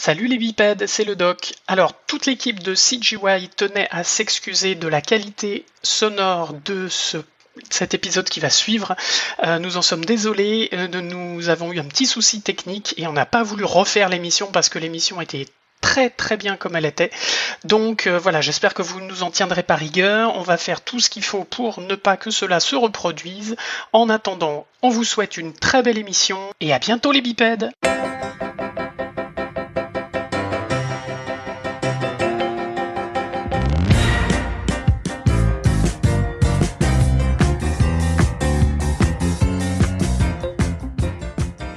Salut les bipèdes, c'est le doc. Alors, toute l'équipe de CGY tenait à s'excuser de la qualité sonore de cet épisode qui va suivre. Nous en sommes désolés, nous avons eu un petit souci technique et on n'a pas voulu refaire l'émission parce que l'émission était très très bien comme elle était. Donc voilà, j'espère que vous nous en tiendrez par rigueur. On va faire tout ce qu'il faut pour ne pas que cela se reproduise. En attendant, on vous souhaite une très belle émission et à bientôt les bipèdes.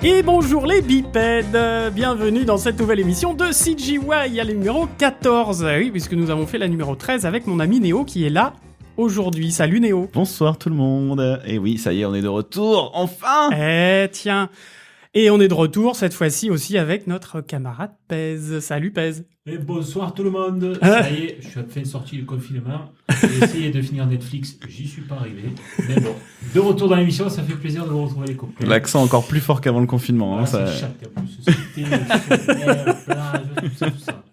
Et bonjour les bipèdes, bienvenue dans cette nouvelle émission de CGY, à la numéro 14. Oui, puisque nous avons fait la numéro 13 avec mon ami Néo qui est là aujourd'hui. Salut Néo. Bonsoir tout le monde. Et oui, ça y est, on est de retour, enfin. Tiens. Et on est de retour cette fois-ci aussi avec notre camarade Pez. Salut Pez. Et bonsoir tout le monde. Ça y est, je suis enfin sorti du confinement. J'ai essayé de finir Netflix, j'y suis pas arrivé. Mais bon, de retour dans l'émission, ça fait plaisir de vous retrouver les copains. L'accent encore plus fort qu'avant le confinement. Voilà, ça... c'est chatte en plus. C'était mer, plage, tout ça.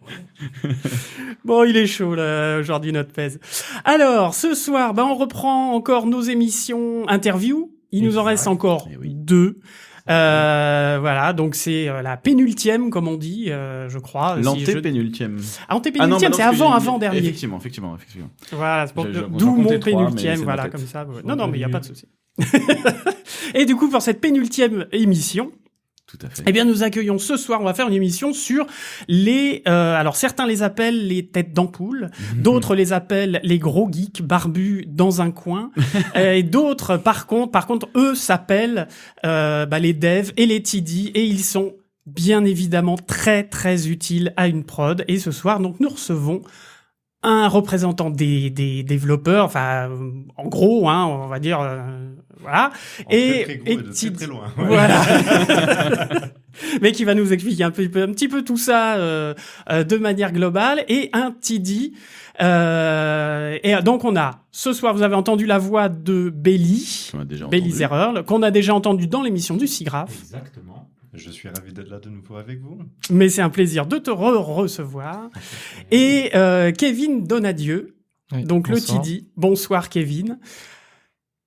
Ouais. Bon, il est chaud là aujourd'hui notre Pez. Alors, ce soir, on reprend encore nos émissions interview. Il nous en reste encore 2. Voilà, donc c'est la pénultième, comme on dit, je crois. L'antépénultième. Antépénultième, c'est avant-dernier. Effectivement. Voilà, c'est d'où mon pénultième, voilà, comme ça. Non, mais il n'y a pas de souci. Et du coup, pour cette pénultième émission, tout à fait. Eh bien, nous accueillons ce soir, on va faire une émission sur les... alors, certains les appellent les têtes d'ampoule, d'autres les appellent les gros geeks barbus dans un coin, et d'autres, par contre, eux s'appellent les devs et les TD, et ils sont bien évidemment très, très utiles à une prod. Et ce soir, donc, nous recevons un représentant des développeurs, enfin, en gros, on va dire... voilà. Très gros et de très loin. Ouais. Voilà. Mais qui va nous expliquer un petit peu tout ça de manière globale. Et un TD. Et donc on a, ce soir, vous avez entendu la voix de Belly Zerreur, qu'on a déjà entendu dans l'émission du SIGGRAPH. Exactement. Je suis ravi d'être là de nouveau avec vous. Mais c'est un plaisir de te recevoir. Et Kevin Donadieu, donc bonsoir. le TD. Bonsoir Kevin.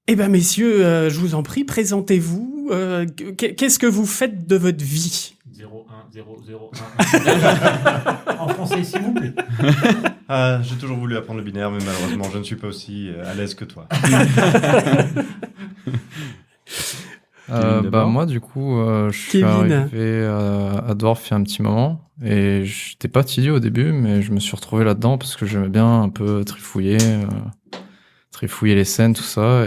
Eh ben messieurs, je vous en prie, présentez-vous. Qu'est-ce que vous faites de votre vie ? 0, 1, 0, 0, 1. En français, s'il vous plaît. J'ai toujours voulu apprendre le binaire, mais malheureusement, je ne suis pas aussi à l'aise que toi. Moi, du coup, je suis arrivé à Dwarf il y a un petit moment. Et j'étais pas TD au début, mais je me suis retrouvé là-dedans parce que j'aimais bien un peu trifouiller les scènes, tout ça,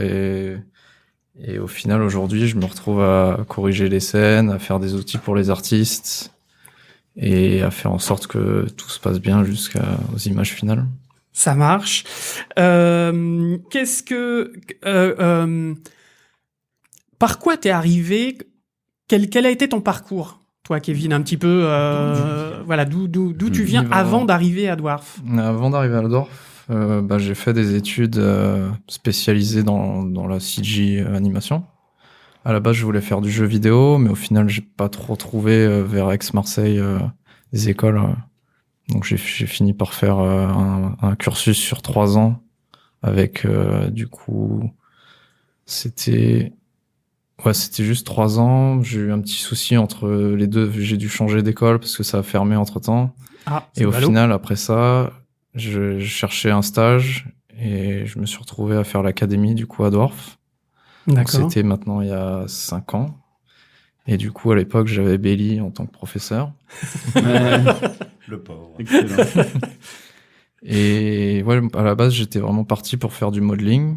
et au final, aujourd'hui, je me retrouve à corriger les scènes, à faire des outils pour les artistes, et à faire en sorte que tout se passe bien jusqu'aux images finales. Ça marche. Par quoi t'es arrivé ? Quel a été ton parcours, toi, Kevin, un petit peu, voilà, d'où tu viens avant d'arriver à Dwarf ? Avant d'arriver à Dwarf, j'ai fait des études spécialisées dans la CG animation. À la base, je voulais faire du jeu vidéo, mais au final, j'ai pas trop trouvé vers Aix-Marseille des écoles. Donc j'ai fini par faire un cursus sur 3 ans avec du coup c'était juste 3 ans. J'ai eu un petit souci entre les deux. J'ai dû changer d'école parce que ça a fermé entre-temps. Et au final, après ça, je cherchais un stage et je me suis retrouvé à faire l'académie du coup à Dwarf. Donc, c'était maintenant il y a 5 ans. Et du coup, à l'époque, j'avais Belly en tant que professeur. Le pauvre. Excellent. Et ouais, à la base, j'étais vraiment parti pour faire du modeling.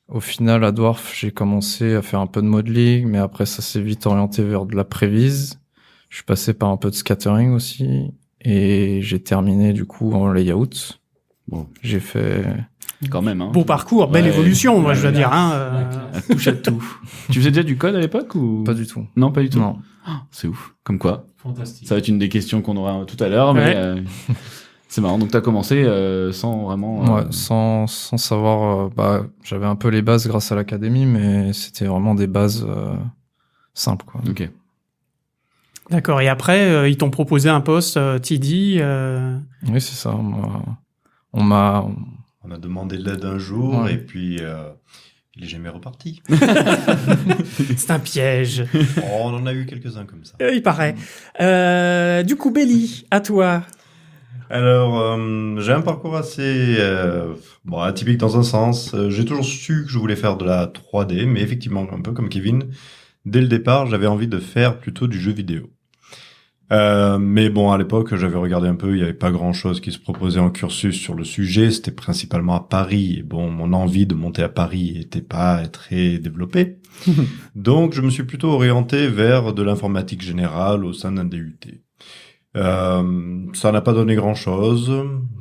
Au final, à Dwarf, j'ai commencé à faire un peu de modeling, mais après, ça s'est vite orienté vers de la prévise. Je suis passé par un peu de scattering aussi. Et j'ai terminé, du coup, en layout. Bon. J'ai fait... Quand même, hein. Beau parcours, belle évolution, moi, je dois dire. Touche à tout. Tu faisais déjà du code à l'époque ou Pas du tout. Non, pas du tout. Non. C'est ouf. Comme quoi. Fantastique. Ça va être une des questions qu'on aura tout à l'heure, mais c'est marrant. Donc, t'as commencé sans vraiment... Ouais, sans savoir... j'avais un peu les bases grâce à l'académie, mais c'était vraiment des bases simples, quoi. Ok. D'accord. Et après, ils t'ont proposé un poste TD. Oui, c'est ça. On m'a On a demandé de l'aide un jour Ouais. et puis il est jamais reparti. C'est un piège. Oh, on en a eu quelques-uns comme ça. Il paraît. Du coup, Belly, à toi. Alors, j'ai un parcours assez atypique dans un sens. J'ai toujours su que je voulais faire de la 3D, mais effectivement, un peu comme Kevin, dès le départ, j'avais envie de faire plutôt du jeu vidéo. Mais bon, à l'époque, j'avais regardé un peu, il n'y avait pas grand-chose qui se proposait en cursus sur le sujet. C'était principalement à Paris. Et bon, mon envie de monter à Paris était pas très développée. Donc, je me suis plutôt orienté vers de l'informatique générale au sein d'un DUT. Ça n'a pas donné grand-chose.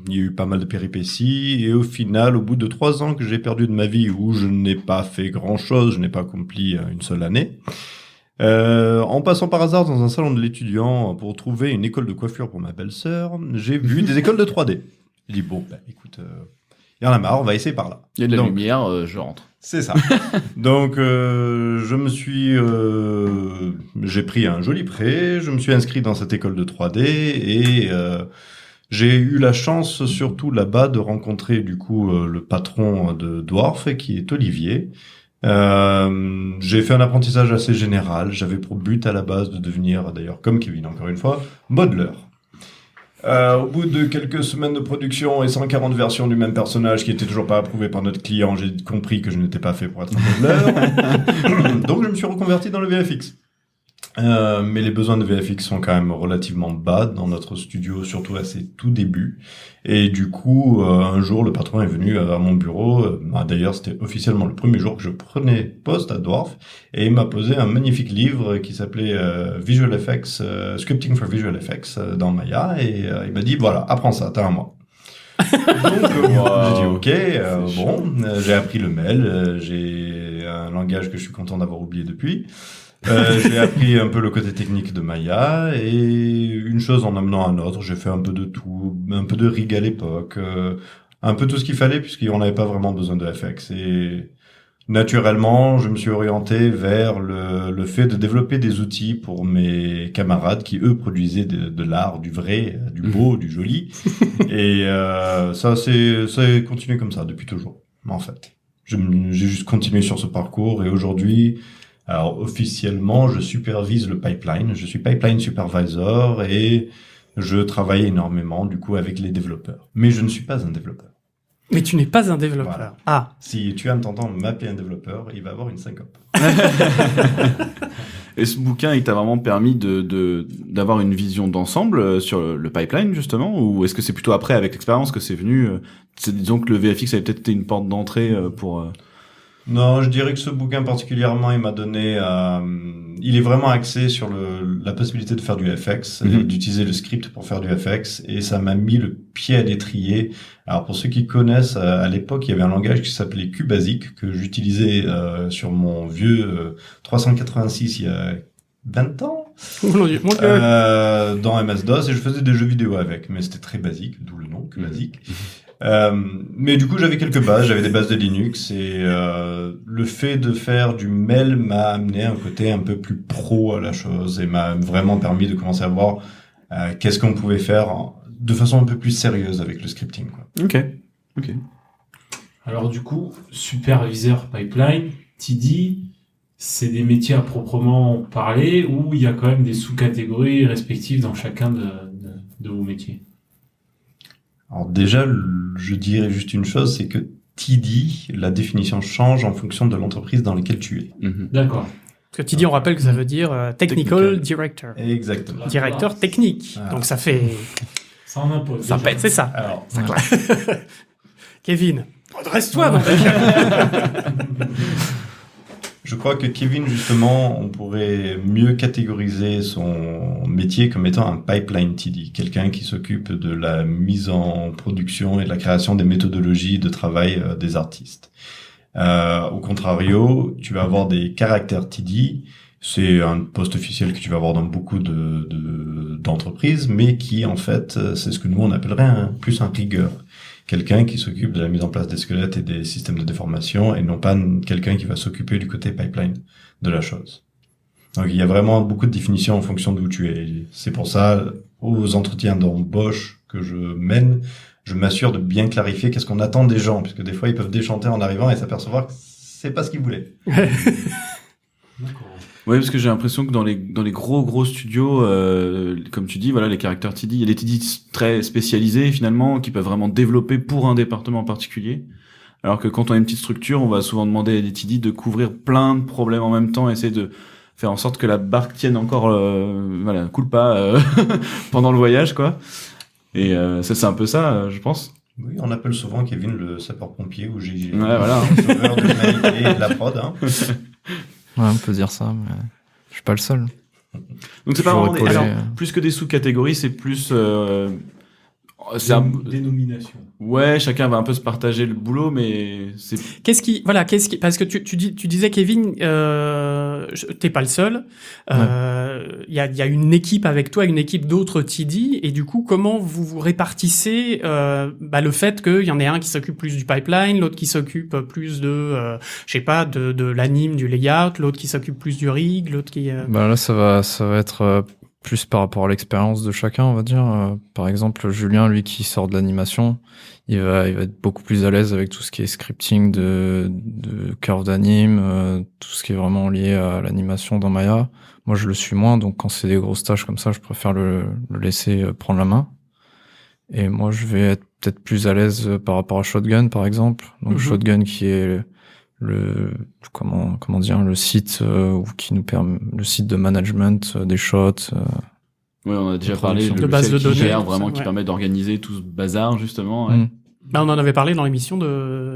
Il y a eu pas mal de péripéties. Et au final, au bout de 3 ans que j'ai perdu de ma vie, où je n'ai pas fait grand-chose, je n'ai pas accompli une seule année, en passant par hasard dans un salon de l'étudiant pour trouver une école de coiffure pour ma belle-sœur, j'ai vu des écoles de 3D. J'ai dit, bon, écoute, il y en a marre, on va essayer par là. Il y a de la Donc, lumière, je rentre. c'est ça. Donc, j'ai pris un joli prêt, je me suis inscrit dans cette école de 3D et j'ai eu la chance, surtout là-bas, de rencontrer du coup le patron de Dwarf, qui est Olivier. J'ai fait un apprentissage assez général. J'avais pour but à la base de devenir, d'ailleurs, comme Kevin, encore une fois, modeleur. Au bout de quelques semaines de production et 140 versions du même personnage qui était toujours pas approuvé par notre client, j'ai compris que je n'étais pas fait pour être un modeleur. Donc je me suis reconverti dans le VFX. Mais les besoins de VFX sont quand même relativement bas dans notre studio, surtout à ses tout débuts. Et du coup, un jour, le patron est venu à mon bureau. D'ailleurs, c'était officiellement le premier jour que je prenais poste à Dwarf. Et il m'a posé un magnifique livre qui s'appelait Visual Effects, Scripting for Visual Effects dans Maya. Et il m'a dit, voilà, apprends ça, t'as un mois. Donc, j'ai dit, ok, j'ai appris le mail. J'ai un langage que je suis content d'avoir oublié depuis. J'ai appris un peu le côté technique de Maya et une chose en amenant un autre, j'ai fait un peu de tout, un peu de rig à l'époque, un peu tout ce qu'il fallait puisqu'on n'avait pas vraiment besoin de FX. Et naturellement, je me suis orienté vers le fait de développer des outils pour mes camarades qui, eux, produisaient de l'art, du vrai, du beau, du joli. Et ça a continué comme ça depuis toujours, en fait. J'ai juste continué sur ce parcours et aujourd'hui... Alors, officiellement, je supervise le pipeline. Je suis pipeline supervisor et je travaille énormément, du coup, avec les développeurs. Mais je ne suis pas un développeur. Mais tu n'es pas un développeur. Voilà. Ah. Si tu aimes t'entendre m'appeler un développeur, il va avoir une syncope. Et ce bouquin, il t'a vraiment permis d'avoir une vision d'ensemble sur le pipeline, justement, ou est-ce que c'est plutôt après, avec l'expérience, que c'est venu, disons que le VFX avait peut-être été une porte d'entrée pour... Non, je dirais que ce bouquin particulièrement, il m'a donné... il est vraiment axé sur la possibilité de faire du FX, et d'utiliser le script pour faire du FX, et ça m'a mis le pied à l'étrier. Alors pour ceux qui connaissent, à l'époque, il y avait un langage qui s'appelait QBasic, que j'utilisais sur mon vieux 386 il y a 20 ans, Mon Dieu. dans MS-DOS, et je faisais des jeux vidéo avec, mais c'était très basique, d'où le nom, QBasic. Mais du coup, j'avais quelques bases, j'avais des bases de Linux et le fait de faire du mail m'a amené un côté un peu plus pro à la chose et m'a vraiment permis de commencer à voir qu'est-ce qu'on pouvait faire de façon un peu plus sérieuse avec le scripting, quoi. Ok. Alors du coup, superviseur pipeline, TD, c'est des métiers à proprement parler ou il y a quand même des sous-catégories respectives dans chacun de vos métiers? Alors déjà, je dirais juste une chose, c'est que TD, la définition change en fonction de l'entreprise dans laquelle tu es. D'accord. Parce que TD, on rappelle que ça veut dire Technical Director. Exactement. Directeur technique. Ah. Donc ça fait... Ça en impose. Ça déjà. pète, c'est ça. Alors, Kevin, redresse-toi dans ta carte. je crois que Kevin, justement, on pourrait mieux catégoriser son métier comme étant un pipeline TD, quelqu'un qui s'occupe de la mise en production et de la création des méthodologies de travail des artistes. Au contrario, tu vas avoir des caractères TD, c'est un poste officiel que tu vas avoir dans beaucoup d'entreprises, mais qui, en fait, c'est ce que nous, on appellerait plus un rigueur. Quelqu'un qui s'occupe de la mise en place des squelettes et des systèmes de déformation et non pas quelqu'un qui va s'occuper du côté pipeline de la chose. Donc il y a vraiment beaucoup de définitions en fonction d'où tu es. C'est pour ça, aux entretiens d'embauche que je mène, je m'assure de bien clarifier qu'est-ce qu'on attend des gens, puisque des fois ils peuvent déchanter en arrivant et s'apercevoir que c'est pas ce qu'ils voulaient. D'accord. Ouais, parce que j'ai l'impression que dans les gros studios, comme tu dis, voilà, les caractères TD, il y a des TD très spécialisés finalement qui peuvent vraiment développer pour un département en particulier. Alors que quand on a une petite structure, on va souvent demander à des TD de couvrir plein de problèmes en même temps, essayer de faire en sorte que la barque tienne encore, voilà, coule pas pendant le voyage, quoi. Et ça, c'est un peu ça, je pense. Oui, on appelle souvent Kevin le sapeur-pompier ou Gigi. Ouais, voilà. Le sauveur de l'humanité et de la prod. Hein. Ouais, on peut dire ça, mais je suis pas le seul. Donc c'est pas Toujours vraiment épaulé. alors, plus que des sous-catégories, c'est plus c'est Dénomination. ouais, chacun va un peu se partager le boulot, mais c'est parce que tu disais, Kevin, t'es pas le seul. Il y a une équipe avec toi, une équipe d'autres TD, et du coup, comment vous répartissez le fait qu'il y en ait un qui s'occupe plus du pipeline, l'autre qui s'occupe plus de, je sais pas, de l'anime, du layout, l'autre qui s'occupe plus du rig, l'autre qui. Bah là, ça va être plus par rapport à l'expérience de chacun, on va dire. Par exemple, Julien, lui, qui sort de l'animation, il va être beaucoup plus à l'aise avec tout ce qui est scripting de curve d'anime, tout ce qui est vraiment lié à l'animation dans Maya. Moi, je le suis moins, donc quand c'est des grosses tâches comme ça, je préfère le laisser prendre la main. Et moi, je vais être peut-être plus à l'aise par rapport à Shotgun, par exemple. Donc Shotgun qui est comment dire, le site qui nous permet, le site de management des shots. ouais, on a déjà parlé production. le De base logiciel de qui données, gère tout vraiment, ça, qui ouais. permet d'organiser tout ce bazar justement. Ouais. Mm. On en avait parlé dans l'émission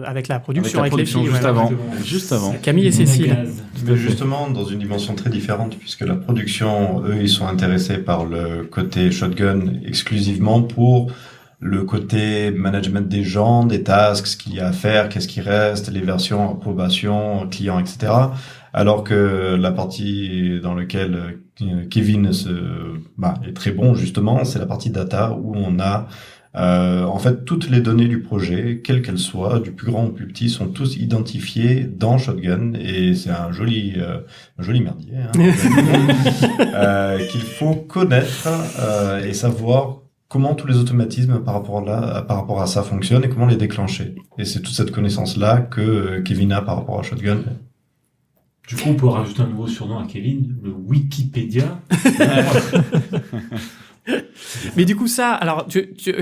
avec la production, avec les filles. juste ouais. avant. Exactement. Juste avant. Camille et Cécile. Gaz. Mais justement, dans une dimension très différente, puisque la production, eux, ils sont intéressés par le côté Shotgun exclusivement pour le côté management des gens, des tasks, ce qu'il y a à faire, qu'est-ce qui reste, les versions, approbation, client, etc. Alors que la partie dans laquelle Kevin est très bon, justement, c'est la partie data où on a en fait, toutes les données du projet, quelles qu'elles soient, du plus grand au plus petit, sont tous identifiées dans Shotgun et c'est un joli merdier qu'il faut connaître et savoir comment tous les automatismes par rapport à ça fonctionnent et comment les déclencher. Et c'est toute cette connaissance-là que Kevin a par rapport à Shotgun. Du coup, on peut rajouter un nouveau surnom à Kevin, le Wikipédia. Mais du coup, ça, alors,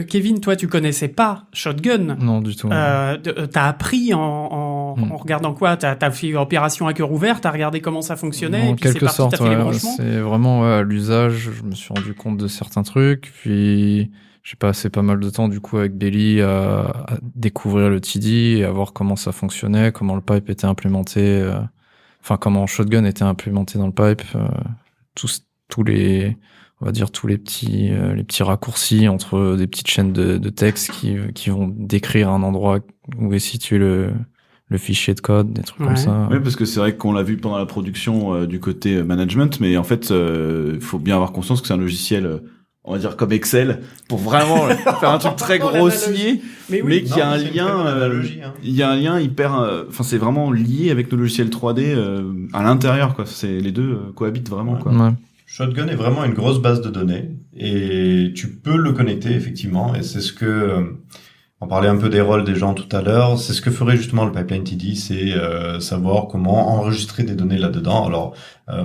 Kevin, toi, tu connaissais pas Shotgun. Non, du tout. T'as appris en regardant quoi? T'as fait opération à cœur ouvert, t'as regardé comment ça fonctionnait, En et puis c'est quelque parti, sorte, t'as fait les ouais, branchements. c'est vraiment à l'usage. Je me suis rendu compte de certains trucs, puis j'ai passé pas mal de temps du coup avec Belly à découvrir le TD et à voir comment ça fonctionnait, comment le pipe était implémenté, comment Shotgun était implémenté dans le pipe, tous les, on va dire tous les petits raccourcis entre des petites chaînes de texte qui vont décrire un endroit où est situé le fichier de code, des trucs Ouais. comme ça. Oui, parce que c'est vrai qu'on l'a vu pendant la production du côté management, mais en fait, faut bien avoir conscience que c'est un logiciel, on va dire comme Excel, pour vraiment faire un truc très grossier, mais qui a un lien. Il y a un lien hyper. C'est vraiment lié avec nos logiciels 3D à l'intérieur, quoi. C'est les deux cohabitent vraiment, quoi. Ouais. Shotgun est vraiment une grosse base de données et tu peux le connecter effectivement et c'est ce que on parlait un peu des rôles des gens tout à l'heure, c'est ce que ferait justement le pipeline TD, c'est savoir comment enregistrer des données là-dedans. Alors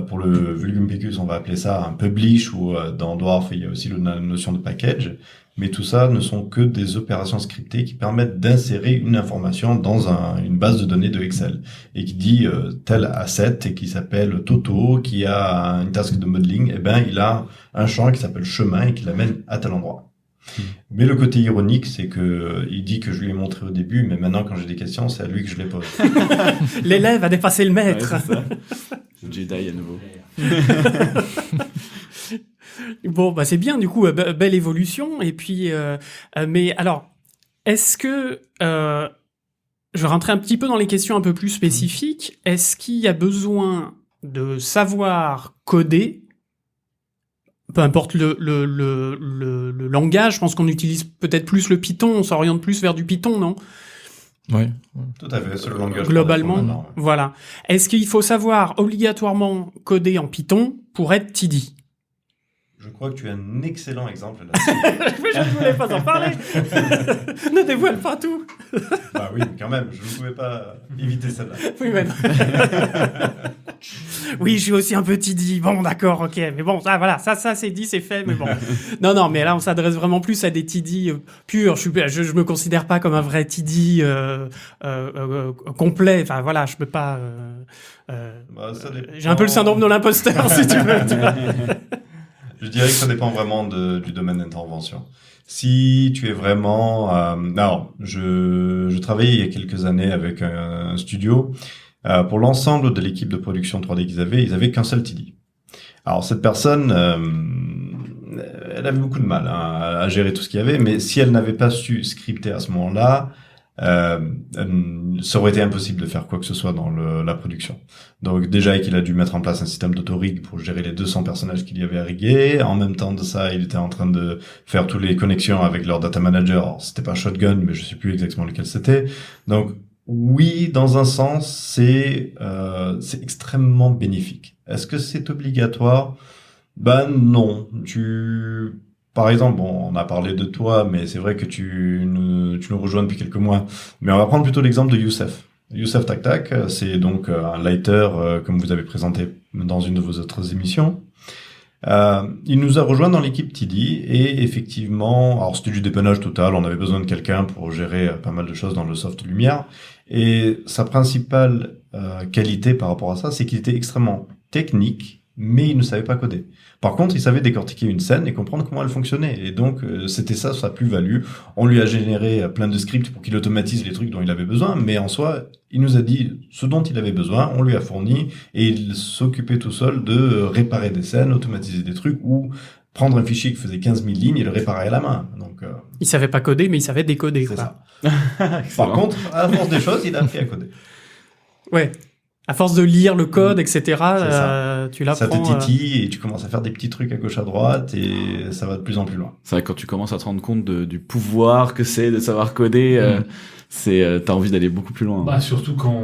pour le Vulgum Picus, on va appeler ça un publish ou dans Dwarf, il y a aussi la notion de package, mais tout ça ne sont que des opérations scriptées qui permettent d'insérer une information dans une base de données de Excel et qui dit tel asset et qui s'appelle Toto, qui a une task de modeling, il a un champ qui s'appelle chemin et qui l'amène à tel endroit. Mais le côté ironique, c'est que il dit que je lui ai montré au début, mais maintenant quand j'ai des questions, c'est à lui que je les pose. L'élève a dépassé le Ouais, maître. c'est ça. Jedi à nouveau. Bon, c'est bien, du coup, belle évolution. Et puis, mais alors, est-ce que, je rentrais un petit peu dans les questions un peu plus spécifiques, est-ce qu'il y a besoin de savoir coder, peu importe le langage, je pense qu'on utilise peut-être plus le Python, on s'oriente plus vers du Python, non? Oui. Tout à fait, c'est le langage. Globalement, par défaut maintenant, ouais. voilà. Est-ce qu'il faut savoir obligatoirement coder en Python pour être TD? Je crois que tu as un excellent exemple là-dessus. Mais je ne voulais pas en parler. Ne dévoile pas tout. Bah oui, quand même, je ne pouvais pas éviter celle-là. Oui, mais... oui, je suis aussi un peu TD. Bon, d'accord, ok. Mais bon, ça, voilà, ça c'est dit, c'est fait, mais bon. Non, mais là, on s'adresse vraiment plus à des TD purs. Je me considère pas comme un vrai TD complet. Enfin, voilà, je peux pas... Bah, ça dépend. J'ai un peu le syndrome de l'imposteur, si tu veux. Je dirais que ça dépend vraiment du domaine d'intervention. Si tu es vraiment... alors, je travaillais il y a quelques années avec un studio. Pour l'ensemble de l'équipe de production 3D ils avaient qu'un seul TD. Alors, cette personne, elle avait beaucoup de mal à gérer tout ce qu'il y avait, mais si elle n'avait pas su scripter à ce moment-là, ça aurait été impossible de faire quoi que ce soit dans la production. Donc déjà qu'il a dû mettre en place un système d'autorig pour gérer les 200 personnages qu'il y avait à riguer. En même temps de ça, il était en train de faire toutes les connexions avec leur data manager. Alors, c'était pas Shotgun, mais je sais plus exactement lequel c'était. Donc oui, dans un sens, c'est extrêmement bénéfique. Est-ce que c'est obligatoire? Ben non. Par exemple, bon, on a parlé de toi, mais c'est vrai que tu nous rejoins depuis quelques mois. Mais on va prendre plutôt l'exemple de Youssef. Youssef Tak, c'est donc un lighter, comme vous avez présenté dans une de vos autres émissions. Il nous a rejoint dans l'équipe TD et effectivement, alors c'était du dépannage total, on avait besoin de quelqu'un pour gérer pas mal de choses dans le soft lumière. Et sa principale qualité par rapport à ça, c'est qu'il était extrêmement technique, mais il ne savait pas coder. Par contre, il savait décortiquer une scène et comprendre comment elle fonctionnait. Et donc, c'était ça sa plus-value. On lui a généré plein de scripts pour qu'il automatise les trucs dont il avait besoin, mais en soi, il nous a dit ce dont il avait besoin, on lui a fourni, et il s'occupait tout seul de réparer des scènes, automatiser des trucs, ou prendre un fichier qui faisait 15 000 lignes et le réparer à la main. Donc, il savait pas coder, mais il savait décoder. c'est Quoi. ça. Par contre, à force des choses, il a appris à coder. Ouais. À force de lire le code, etc., tu l'apprends. Ça te titille et tu commences à faire des petits trucs à gauche à droite et ça va de plus en plus loin. C'est vrai que quand tu commences à te rendre compte du pouvoir que c'est de savoir coder, t'as envie d'aller beaucoup plus loin. Bah, surtout quand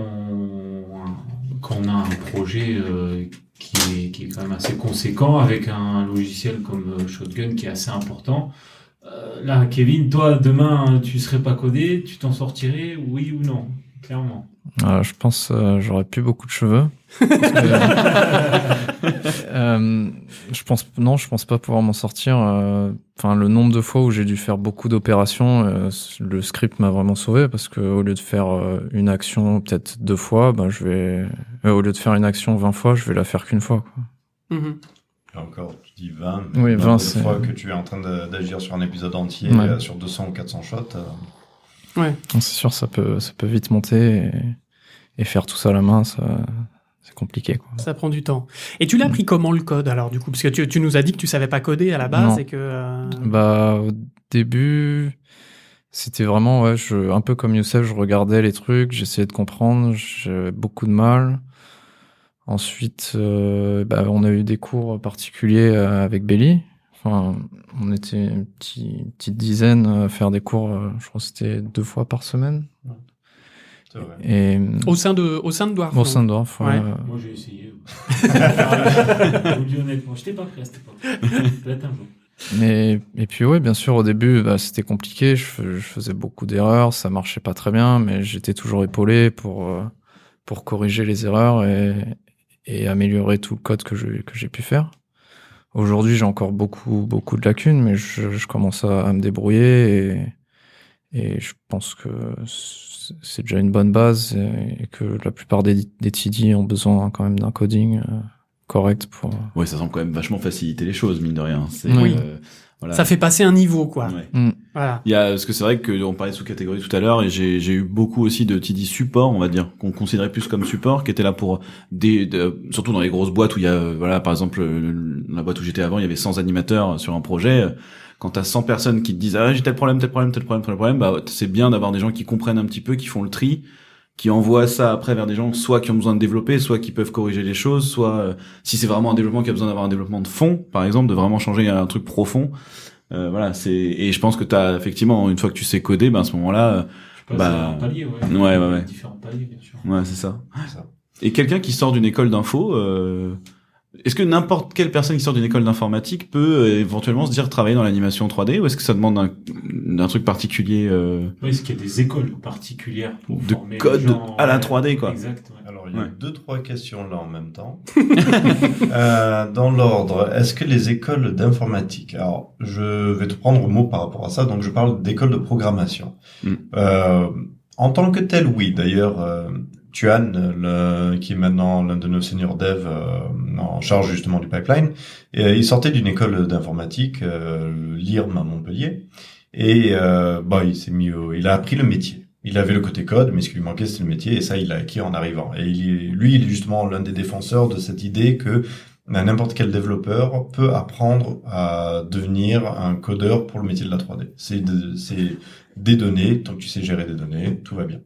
on a un projet qui est quand même assez conséquent avec un logiciel comme Shotgun qui est assez important. Là, Kevin, toi, demain, tu serais pas codé, tu t'en sortirais, oui ou non? Clairement. Je pense j'aurais plus beaucoup de cheveux. Je pense pas pouvoir m'en sortir. Enfin, le nombre de fois où j'ai dû faire beaucoup d'opérations, le script m'a vraiment sauvé parce que au lieu de faire une action peut-être 2 fois, au lieu de faire une action 20 fois, je vais la faire qu'une fois, quoi. Mm-hmm. Et encore, tu dis 20, oui, 20 c'est fois que tu es en train d'agir sur un épisode entier, sur 200 ou 400 shots. Ouais. C'est sûr, ça peut vite monter et faire tout ça à la main, c'est compliqué, quoi. Ça prend du temps. Et tu l'as appris comment le code alors du coup, parce que tu nous as dit que tu savais pas coder à la base. Non. Et que. Au début, c'était vraiment un peu comme Youssef, je regardais les trucs, j'essayais de comprendre, j'avais beaucoup de mal. Ensuite, on a eu des cours particuliers avec Belly. Enfin, on était une petite dizaine à faire des cours, je crois que c'était 2 fois par semaine. C'est vrai. Et au sein de Dwarf. Au sein de Dwarf, Moi, j'ai essayé. Je vous dis honnêtement, j'étais pas prêt à cette époque. Peut-être un jour. Et puis bien sûr, au début, c'était compliqué. Je faisais beaucoup d'erreurs, ça marchait pas très bien, mais j'étais toujours épaulé pour corriger les erreurs et améliorer tout le code que j'ai pu faire. Aujourd'hui, j'ai encore beaucoup de lacunes, mais je commence à me débrouiller et je pense que c'est déjà une bonne base et que la plupart des TD ont besoin quand même d'un coding correct pour... Ouais, ça semble quand même vachement faciliter les choses, mine de rien. Oui. Voilà. Ça fait passer un niveau, quoi. Ouais. Voilà. Parce que c'est vrai qu'on parlait de sous-catégorie tout à l'heure et j'ai eu beaucoup aussi de TD support, on va dire, qu'on considérait plus comme support, qui étaient là pour surtout dans les grosses boîtes où il y a, par exemple, la boîte où j'étais avant, il y avait 100 animateurs sur un projet. Quand t'as 100 personnes qui te disent, j'ai tel problème, c'est bien d'avoir des gens qui comprennent un petit peu, qui font le tri, qui envoient ça après vers des gens soit qui ont besoin de développer, soit qui peuvent corriger les choses, soit si c'est vraiment un développement qui a besoin d'avoir un développement de fond, par exemple, de vraiment changer un truc profond. Et je pense que t'as effectivement, une fois que tu sais coder, à ce moment-là, Passer un palier, ouais. Ouais. Différents paliers, bien sûr. Ouais, c'est ça. C'est ça. Et quelqu'un qui sort d'une école d'info, est-ce que n'importe quelle personne qui sort d'une école d'informatique peut éventuellement se dire travailler dans l'animation 3D, ou est-ce que ça demande un truc particulier Oui, est-ce qu'il y a des écoles particulières pour de former les code gens, à la 3D, quoi? Exact, ouais. Alors, il y a Ouais. 2-3 questions là en même temps. Dans l'ordre, est-ce que les écoles d'informatique... Alors, je vais te prendre au mot par rapport à ça, donc je parle d'écoles de programmation. En tant que tel, oui. D'ailleurs, Tuan, qui est maintenant l'un de nos seniors devs en charge justement du pipeline, il sortait d'une école d'informatique, l'IRM à Montpellier, et il a appris le métier. Il avait le côté code, mais ce qui lui manquait, c'était le métier, et ça, il l'a acquis en arrivant. Et il est justement l'un des défenseurs de cette idée que n'importe quel développeur peut apprendre à devenir un codeur pour le métier de la 3D. C'est des données, tant que tu sais gérer des données, tout va bien.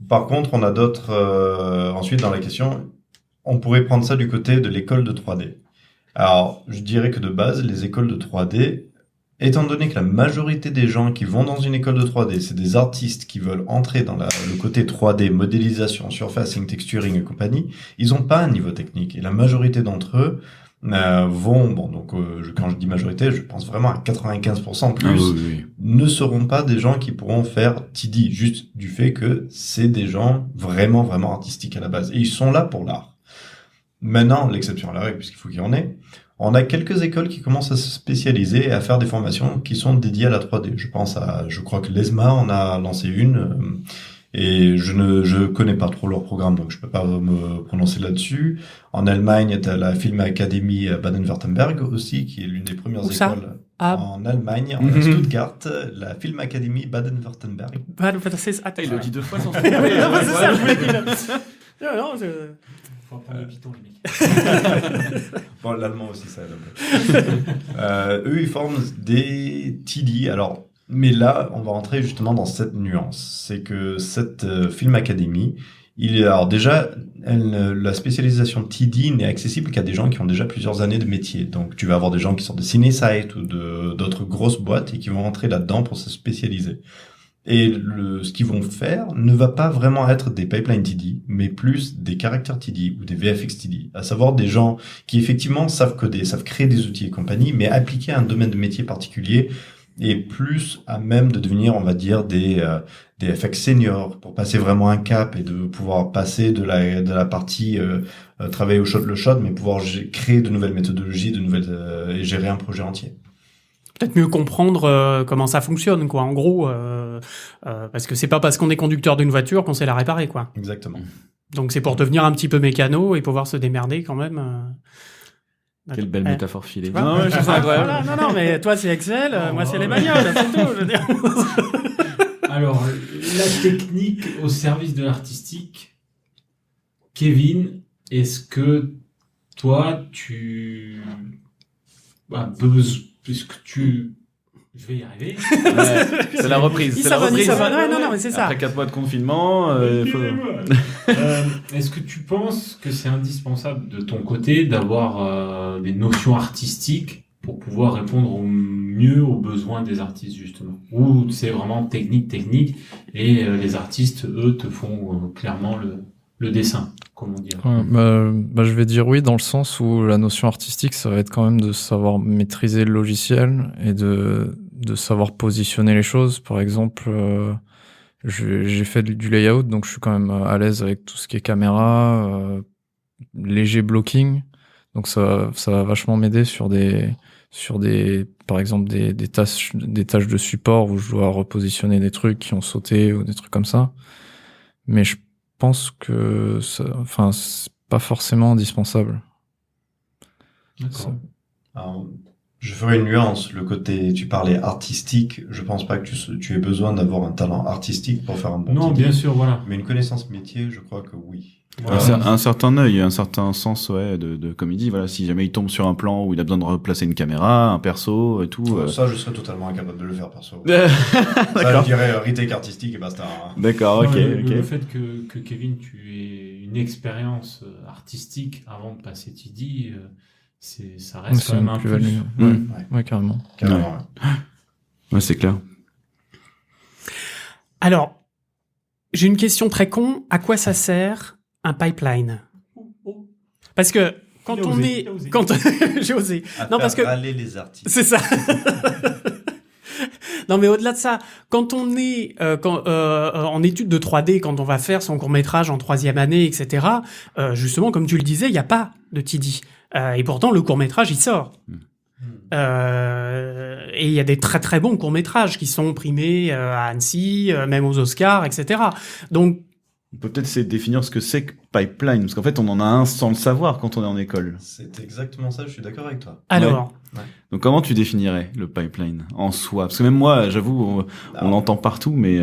Par contre, on a d'autres... ensuite, dans la question, on pourrait prendre ça du côté de l'école de 3D. Alors, je dirais que de base, les écoles de 3D, étant donné que la majorité des gens qui vont dans une école de 3D, c'est des artistes qui veulent entrer dans le côté 3D, modélisation, surfacing, texturing et compagnie, ils n'ont pas un niveau technique. Et la majorité d'entre eux quand je dis majorité, je pense vraiment à 95% plus, ne seront pas des gens qui pourront faire TD, juste du fait que c'est des gens vraiment, vraiment artistiques à la base. Et ils sont là pour l'art. Maintenant, l'exception à la règle, puisqu'il faut qu'il y en ait, on a quelques écoles qui commencent à se spécialiser et à faire des formations qui sont dédiées à la 3D. Je crois que l'ESMA en a lancé une, et je connais pas trop leur programme, donc je peux pas me prononcer là-dessus. En Allemagne, t'as la Film Academy Baden-Württemberg aussi, qui est l'une des premières Où ça? écoles. En Allemagne, en Stuttgart, la Film Academy Baden-Württemberg. Il le dit 2 fois sans se C'est ça, je voulais dire. Non, Faut apprendre le Python, les mecs. Bon, l'allemand aussi, ça aide un peu. Eux, ils forment des TD. Alors, mais là, on va rentrer justement dans cette nuance. C'est que cette Film Academy, alors déjà, la spécialisation TD n'est accessible qu'à des gens qui ont déjà plusieurs années de métier. Donc, tu vas avoir des gens qui sortent de Cinesite ou d'autres grosses boîtes et qui vont rentrer là-dedans pour se spécialiser. Et ce qu'ils vont faire ne va pas vraiment être des pipelines TD, mais plus des caractères TD ou des VFX TD. À savoir des gens qui effectivement savent coder, savent créer des outils et compagnie, mais appliqués à un domaine de métier particulier et plus à même de devenir, on va dire, des FX seniors pour passer vraiment un cap et de pouvoir passer de la partie travailler au shot le shot, mais pouvoir créer de nouvelles méthodologies, et gérer un projet entier. Peut-être mieux comprendre comment ça fonctionne, quoi. En gros, parce que c'est pas parce qu'on est conducteur d'une voiture qu'on sait la réparer, quoi. Exactement. Donc c'est pour devenir un petit peu mécano et pouvoir se démerder quand même. Quelle belle métaphore filée. Non, je trouve ça incroyable. Non, mais toi c'est Excel, moi c'est les bagnoles, c'est tout. Je veux dire. Alors, la technique au service de l'artistique, Kevin, est-ce que toi, puisque je vais y arriver. C'est la reprise. Ça va. Non, mais c'est ça. Après 4 mois de confinement, Est-ce que tu penses que c'est indispensable de ton côté d'avoir des notions artistiques pour pouvoir répondre au mieux aux besoins des artistes, justement? Ou c'est vraiment technique, et les artistes, eux, te font clairement le dessin, comment dire. Je vais dire oui, dans le sens où la notion artistique, ça va être quand même de savoir maîtriser le logiciel et de savoir positionner les choses. Par exemple, j'ai fait du layout, donc je suis quand même à l'aise avec tout ce qui est caméra, léger blocking. Donc ça va vachement m'aider sur des par exemple des tâches de support où je dois repositionner des trucs qui ont sauté ou des trucs comme ça. Mais je pense que c'est pas forcément indispensable. D'accord. Alors, je ferai une nuance. Le côté, tu parlais artistique, je pense pas que tu aies besoin d'avoir un talent artistique pour faire un bon Non, TD. bien sûr, voilà. Mais une connaissance métier, je crois que oui. Un certain œil, un certain sens, ouais, de comme il dit, voilà, si jamais il tombe sur un plan où il a besoin de replacer une caméra, un perso et tout. Ça, je serais totalement incapable de le faire, perso. D'accord. Ça, je dirais retake artistique et basta. D'accord, ok, Non, ok. Le fait que Kevin, tu aies une expérience artistique avant de passer TD, ça reste C'est quand même une un plus-value. plus. Ouais, carrément. Carrément, ouais. Ouais, c'est clair. Alors, J'ai une question très con. À quoi ça sert un pipeline? Parce que quand Il a on osé, est... il a osé. Quand... J'ai osé. À Non, faire parce que... râler les artistes. C'est ça. Non, mais au-delà de ça, quand on est en études de 3D, quand on va faire son court-métrage en 3e année, etc., justement, comme tu le disais, il n'y a pas de TD. Et pourtant, le court-métrage, il sort. Et il y a des très très bons courts-métrages qui sont primés à Annecy, même aux Oscars, etc. Donc, On peut peut-être essayer de définir ce que c'est que pipeline, parce qu'en fait, on en a un sans le savoir quand on est en école. C'est exactement ça, je suis d'accord avec toi. alors, Donc, comment tu définirais le pipeline en soi? Parce que même moi, j'avoue, on Alors, l'entend partout, mais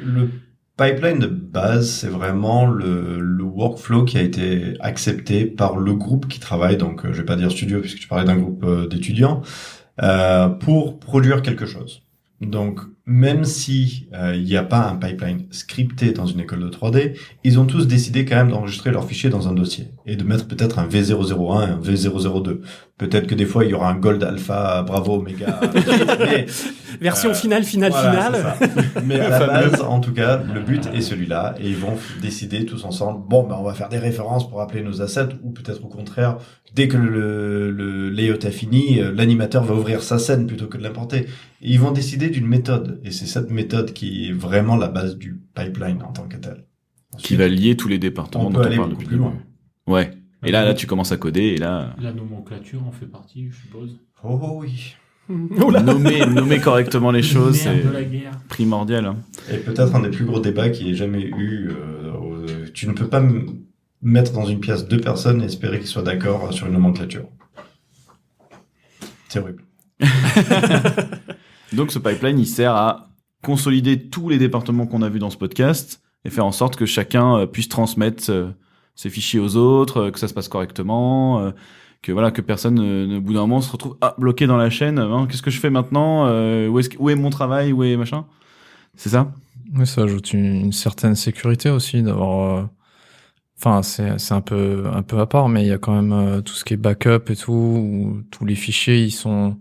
Le pipeline de base, c'est vraiment le workflow qui a été accepté par le groupe qui travaille, donc je vais pas dire studio puisque tu parlais d'un groupe d'étudiants, pour produire quelque chose. Donc, même si il n'y a pas un pipeline scripté dans une école de 3D, ils ont tous décidé quand même d'enregistrer leurs fichiers dans un dossier et de mettre peut-être un V001 et un V002. Peut-être que des fois, il y aura un Gold Alpha, Bravo, Omega. Mais, version finale. voilà, c'est ça. Mais à la base, en tout cas, le but est celui-là et ils vont décider tous ensemble, bon, ben, on va faire des références pour rappeler nos assets ou peut-être au contraire, dès que le layout est fini, l'animateur va ouvrir sa scène plutôt que de l'importer. Et ils vont décider d'une méthode et c'est cette méthode qui est vraiment la base du pipeline en tant que tel. qui va lier tous les départements on dont peut on aller parle beaucoup depuis plus le loin. début. Ouais. Et là, tu commences à coder, et là, La nomenclature en fait partie, je suppose. Oh, oh oui. nommer correctement les choses, Nerf c'est de la guerre. primordial. Hein. Et peut-être un des plus gros débats qui ait jamais eu. Tu ne peux pas mettre dans une pièce 2 personnes et espérer qu'ils soient d'accord sur une nomenclature. C'est horrible. Donc ce pipeline, il sert à consolider tous les départements qu'on a vus dans ce podcast et faire en sorte que chacun puisse transmettre ses fichiers aux autres, que ça se passe correctement, que voilà, que personne au bout d'un moment se retrouve bloqué dans la chaîne. Hein, qu'est-ce que je fais maintenant? Où est mon travail? Où est machin? C'est ça? Oui, ça ajoute une certaine sécurité aussi d'avoir. Enfin, c'est un peu à part, mais il y a quand même tout ce qui est backup et tout, où tous les fichiers ils sont.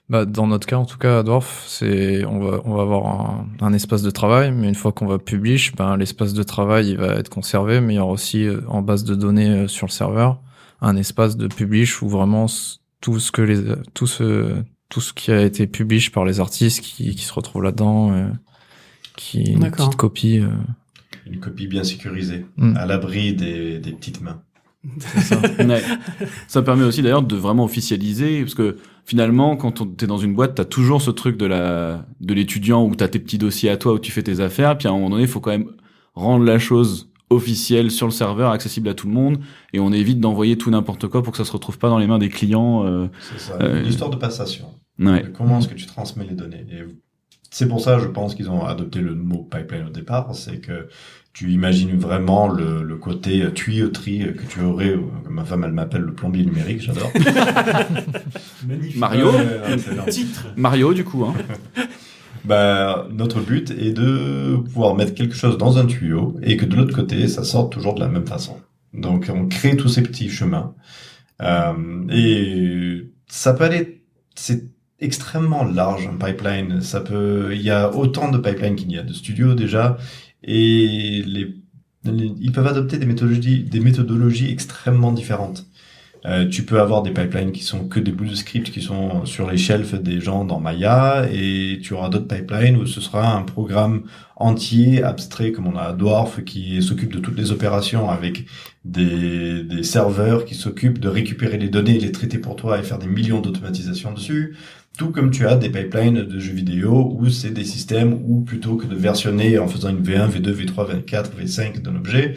Bah, dans notre cas, en tout cas, à Dwarf, on va avoir un espace de travail, mais une fois qu'on va publish, ben, l'espace de travail, il va être conservé, mais il y aura aussi, en base de données sur le serveur, un espace de publish où vraiment tout ce qui a été publish par les artistes qui se retrouvent là-dedans, une D'accord. petite copie. Une copie bien sécurisée, Mm. à l'abri des petites mains. Ouais. Ça permet aussi d'ailleurs de vraiment officialiser, parce que finalement, quand t'es dans une boîte, t'as toujours ce truc de l'étudiant où t'as tes petits dossiers à toi où tu fais tes affaires, puis à un moment donné, il faut quand même rendre la chose officielle sur le serveur, accessible à tout le monde, et on évite d'envoyer tout n'importe quoi pour que ça se retrouve pas dans les mains des clients. C'est ça, une histoire de passation. Ouais. De comment est-ce que tu transmets les données. Et c'est pour ça, je pense qu'ils ont adopté le mot pipeline au départ, c'est que tu imagines vraiment le côté tuyauterie que tu aurais, comme ma femme elle m'appelle le plombier numérique, j'adore. Magnifique. Mario. C'est énorme. Titre. Mario, du coup, hein. Bah, notre but est de pouvoir mettre quelque chose dans un tuyau et que de l'autre côté, ça sorte toujours de la même façon. Donc, on crée tous ces petits chemins. Et ça peut aller, c'est extrêmement large, un pipeline. Il y a autant de pipelines qu'il y a de studios déjà. Et ils peuvent adopter des méthodologies extrêmement différentes. Tu peux avoir des pipelines qui sont que des bouts de script qui sont sur les shelves des gens dans Maya, et tu auras d'autres pipelines où ce sera un programme entier, abstrait, comme on a à Dwarf, qui s'occupe de toutes les opérations avec des serveurs qui s'occupent de récupérer les données, les traiter pour toi et faire des millions d'automatisations dessus. Tout comme tu as des pipelines de jeux vidéo où c'est des systèmes où plutôt que de versionner en faisant une V1, V2, V3, V4, V5 d'un objet,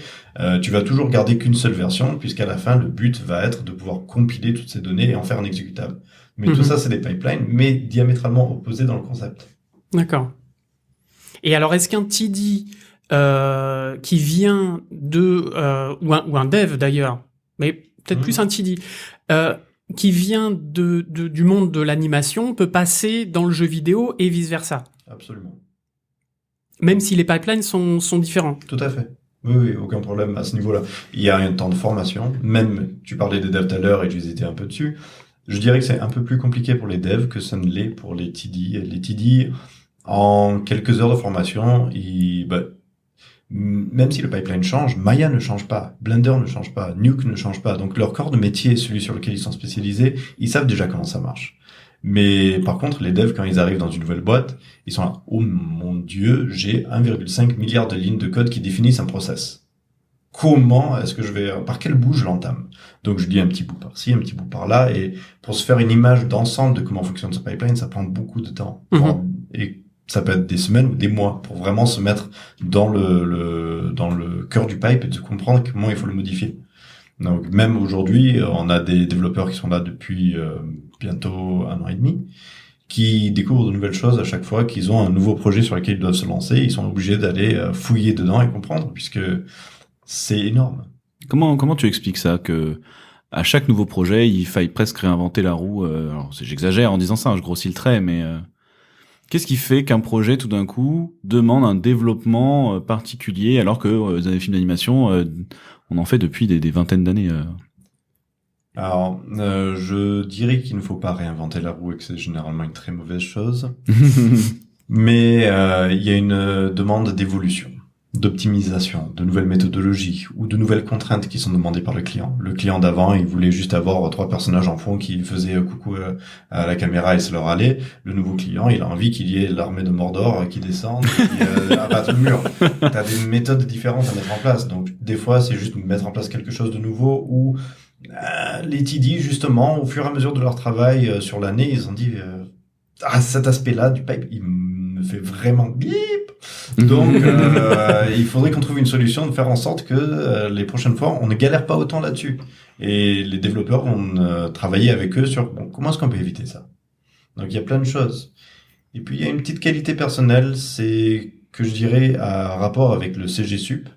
tu vas toujours garder qu'une seule version, puisqu'à la fin, le but va être de pouvoir compiler toutes ces données et en faire un exécutable. Mais tout ça, c'est des pipelines, mais diamétralement opposés dans le concept. D'accord. Et alors, est-ce qu'un TD qui vient ou un dev d'ailleurs, mais peut-être plus un TD, qui vient du monde de l'animation peut passer dans le jeu vidéo et vice-versa, Absolument. même si les pipelines sont différents? Tout à fait. Oui, aucun problème à ce niveau-là. Il y a un temps de formation. Même, tu parlais des devs tout à l'heure et j'hésitais un peu dessus. Je dirais que c'est un peu plus compliqué pour les devs que ça ne l'est pour les TD. Les TD, en quelques heures de formation, Même si le pipeline change, Maya ne change pas, Blender ne change pas, Nuke ne change pas. Donc leur corps de métier, celui sur lequel ils sont spécialisés, ils savent déjà comment ça marche. Mais par contre, les devs, quand ils arrivent dans une nouvelle boîte, ils sont là, oh mon Dieu, j'ai 1,5 milliard de lignes de code qui définissent un process. Comment est-ce que par quel bout je l'entame? Donc je dis un petit bout par-ci, un petit bout par-là, et pour se faire une image d'ensemble de comment fonctionne ce pipeline, ça prend beaucoup de temps. Et ça peut être des semaines ou des mois pour vraiment se mettre dans le cœur du pipe et de comprendre comment il faut le modifier. Donc même aujourd'hui, on a des développeurs qui sont là depuis bientôt 1 an et demi, qui découvrent de nouvelles choses à chaque fois qu'ils ont un nouveau projet sur lequel ils doivent se lancer. Ils sont obligés d'aller fouiller dedans et comprendre, puisque c'est énorme. Comment tu expliques ça, que à chaque nouveau projet, il faille presque réinventer la roue? Alors, j'exagère en disant ça, je grossis le trait, mais qu'est-ce qui fait qu'un projet, tout d'un coup, demande un développement particulier, alors que dans les films d'animation, on en fait depuis des vingtaines d'années Alors, je dirais qu'il ne faut pas réinventer la roue et que c'est généralement une très mauvaise chose. Mais il y a une demande d'évolution, d'optimisation, de nouvelles méthodologies ou de nouvelles contraintes qui sont demandées par le client. Le client d'avant, il voulait juste avoir 3 personnages en fond qui faisaient coucou à la caméra et ça leur allait. Le nouveau client, il a envie qu'il y ait l'armée de Mordor qui descende et qui abatte le mur. T'as des méthodes différentes à mettre en place. Donc, des fois, c'est juste mettre en place quelque chose de nouveau ou les TD, justement, au fur et à mesure de leur travail sur l'année, ils ont dit cet aspect-là du pipe, il me fait vraiment bip. Donc, il faudrait qu'on trouve une solution de faire en sorte que les prochaines fois, on ne galère pas autant là-dessus. Et les développeurs vont travailler avec eux sur comment est-ce qu'on peut éviter ça. Donc, il y a plein de choses. Et puis, il y a une petite qualité personnelle, c'est que je dirais à rapport avec le CGSUP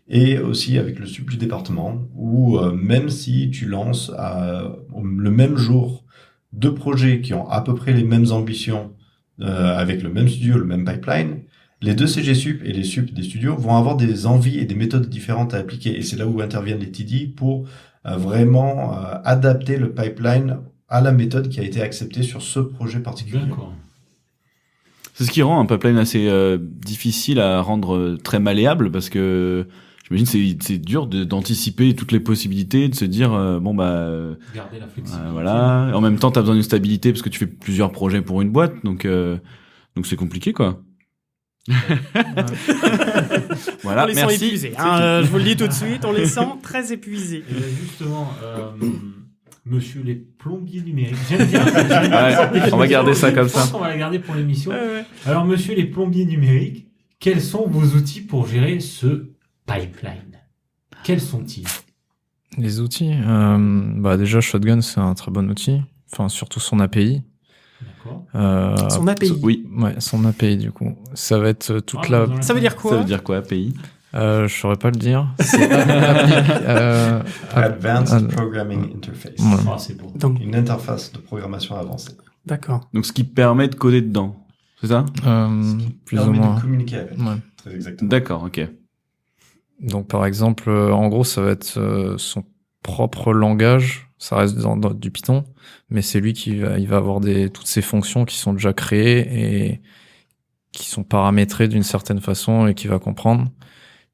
et aussi avec le sup du département, où même si tu lances le même jour 2 projets qui ont à peu près les mêmes ambitions, avec le même studio, le même pipeline, les 2 CGSUP et les SUP des studios vont avoir des envies et des méthodes différentes à appliquer. Et c'est là où interviennent les TD pour vraiment adapter le pipeline à la méthode qui a été acceptée sur ce projet particulier. D'accord. C'est ce qui rend un pipeline assez difficile à rendre très malléable, parce que j'imagine c'est dur d'anticiper toutes les possibilités, de se dire Garder la flexibilité. voilà. En même temps, t'as besoin d'une stabilité parce que tu fais plusieurs projets pour une boîte, donc c'est compliqué, quoi. Voilà, On les sent merci. épuisés. Je vous le dis tout de suite, on les sent très épuisés. Et justement, monsieur les plombiers numériques. J'aime bien. On va garder ça comme Je pense ça. qu'on va la garder pour l'émission. Ouais. Alors, monsieur les plombiers numériques, quels sont vos outils pour gérer ce pipeline? Quels sont-ils? Les outils, déjà Shotgun c'est un très bon outil, enfin surtout son API. D'accord. Son API. Oui. Ouais, son API du coup. Ça va être toute la. Ça veut dire quoi? Ça veut dire quoi, API? Je saurais pas le dire. C'est Advanced Programming Interface. Ouais. Ah, c'est bon. Donc, Une interface de programmation avancée. d'accord. Donc, ce qui permet de coder dedans, c'est ça? Plus ou Permet moins. de communiquer avec. Ouais. Très exactement. D'accord, ok. Donc par exemple, en gros, ça va être son propre langage. Ça reste dans du Python, mais c'est lui il va avoir toutes ces fonctions qui sont déjà créées et qui sont paramétrées d'une certaine façon et qu'il va comprendre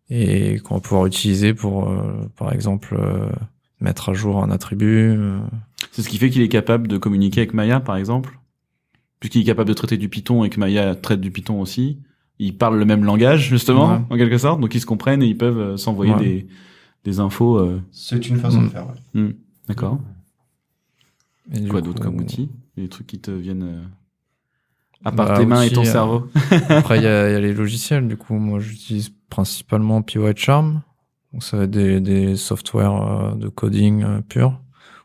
et qu'on va pouvoir utiliser pour, par exemple, mettre à jour un attribut. C'est ce qui fait qu'il est capable de communiquer avec Maya, par exemple? Puisqu'il est capable de traiter du Python et que Maya traite du Python aussi. Ils parlent le même langage, justement, Ouais. en quelque sorte. Donc, ils se comprennent et ils peuvent s'envoyer des infos. C'est une façon de faire, ouais. D'accord. Et du Quoi coup, d'autre comme outil? Des trucs qui te viennent à Bah, part tes mains et aussi, ton cerveau? Après, il y a les logiciels. Du coup, moi, j'utilise principalement PyCharm. Donc, ça va être des softwares de coding pur,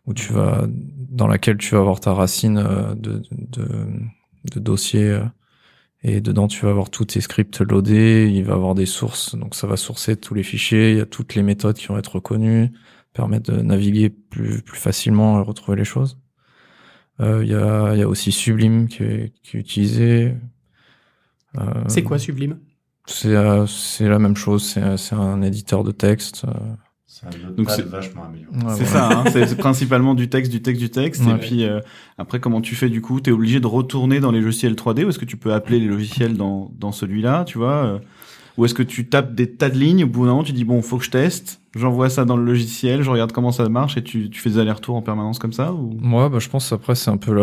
dans laquelle tu vas avoir ta racine de dossiers. Et dedans, tu vas avoir tous tes scripts loadés. Il va avoir des sources. Donc, ça va sourcer tous les fichiers. Il y a toutes les méthodes qui vont être reconnues, permettre de naviguer plus facilement et retrouver les choses. Il y a aussi Sublime qui est utilisé. C'est quoi Sublime? C'est la même chose. C'est un éditeur de texte. C'est un Donc notepad c'est- vachement amélioré. Ouais, C'est voilà. ça, hein, c'est principalement du texte. Ouais. Et puis, après, comment tu fais, du coup? T'es obligé de retourner dans les logiciels 3D ou est-ce que tu peux appeler les logiciels dans celui-là, tu vois? Ou est-ce que tu tapes des tas de lignes, au bout d'un moment tu dis bon, faut que je teste, j'envoie ça dans le logiciel, je regarde comment ça marche et tu fais des allers-retours en permanence comme ça ou... Ouais, bah, je pense après, c'est un peu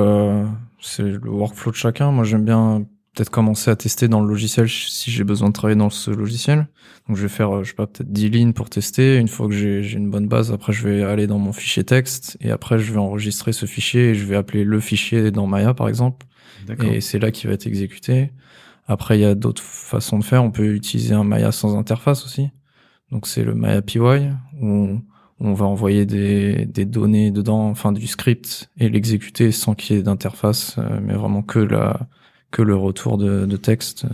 c'est le workflow de chacun. Moi, j'aime bien peut-être commencer à tester dans le logiciel si j'ai besoin de travailler dans ce logiciel. Donc, je vais faire, je sais pas, peut-être 10 lignes pour tester. Une fois que j'ai une bonne base, après, je vais aller dans mon fichier texte et après, je vais enregistrer ce fichier et je vais appeler le fichier dans Maya, par exemple. D'accord. Et c'est là qu'il va être exécuté. Après, il y a d'autres façons de faire. On peut utiliser un Maya sans interface aussi. Donc, c'est le Maya PY où on va envoyer des données dedans, enfin du script, et l'exécuter sans qu'il y ait d'interface, mais vraiment que le retour de texte.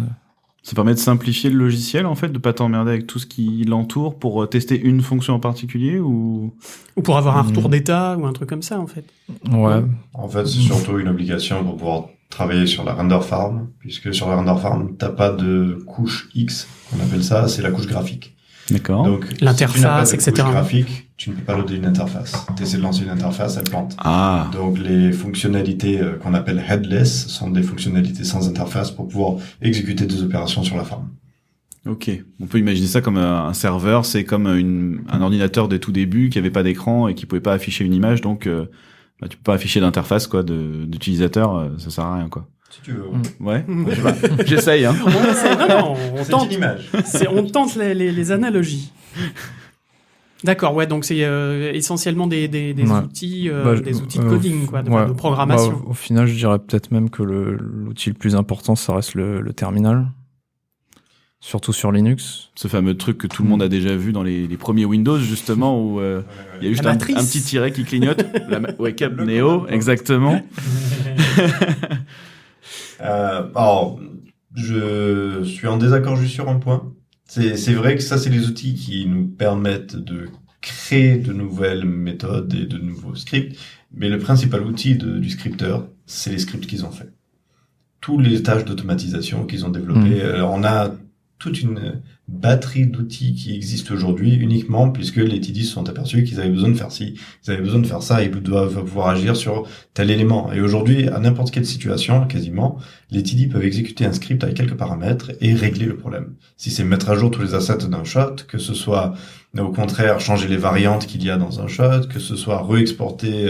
Ça permet de simplifier le logiciel, en fait, de pas t'emmerder avec tout ce qui l'entoure pour tester une fonction en particulier ou pour avoir un retour d'état ou un truc comme ça, en fait. Ouais. En fait, c'est surtout une obligation pour pouvoir travailler sur la render farm, puisque sur la render farm, t'as pas de couche X, on appelle ça, c'est la couche graphique. D'accord. Donc, L'interface, si tu n'as pas de etc. couche graphique, tu ne peux pas loader une interface. T'essaies de lancer une interface, elle plante. Ah, Donc, les fonctionnalités qu'on appelle headless sont des fonctionnalités sans interface pour pouvoir exécuter des opérations sur la farm. ok. On peut imaginer ça comme un serveur, c'est comme un ordinateur des tout débuts qui avait pas d'écran et qui pouvait pas afficher une image, donc tu peux pas afficher d'interface quoi d'utilisateur, ça sert à rien quoi. Si tu veux. Ouais. Je sais pas. J'essaye hein. On C'est tente, une image. on tente les analogies. D'accord, ouais, donc c'est essentiellement des Ouais. outils, Bah, des outils de coding, quoi, ouais. de programmation. Bah, au final, je dirais peut-être même que l'outil le plus important, ça reste le terminal. Surtout sur Linux. Ce fameux truc que tout le monde a déjà vu dans les premiers Windows justement où il y a juste La un matrice. petit tiret qui clignote. Wake up Neo, exactement. Alors, je suis en désaccord juste sur un point. C'est vrai que ça, c'est les outils qui nous permettent de créer de nouvelles méthodes et de nouveaux scripts. Mais le principal outil du scripteur, c'est les scripts qu'ils ont fait. Tous les tâches d'automatisation qu'ils ont développées. On a toute une batterie d'outils qui existent aujourd'hui uniquement puisque les TD se sont aperçus qu'ils avaient besoin de faire ci, ils avaient besoin de faire ça, ils doivent pouvoir agir sur tel élément. Et aujourd'hui, à n'importe quelle situation, quasiment, les TD peuvent exécuter un script avec quelques paramètres et régler le problème. Si c'est mettre à jour tous les assets d'un shot, que ce soit au contraire changer les variantes qu'il y a dans un shot, que ce soit re-exporter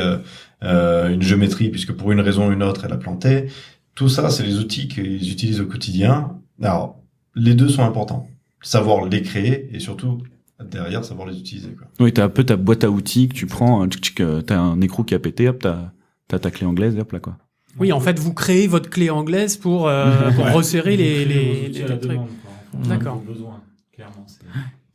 une géométrie puisque pour une raison ou une autre elle a planté, tout ça c'est les outils qu'ils utilisent au quotidien. Alors, les deux sont importants. Savoir les créer et surtout, derrière, savoir les utiliser, quoi. Oui, t'as un peu ta boîte à outils que tu prends, t'as un écrou qui a pété, hop, t'as ta clé anglaise, et hop là, quoi. Oui, en fait, vous créez votre clé anglaise pour resserrer les à la trucs. demande, quoi. D'accord. On a besoin, clairement.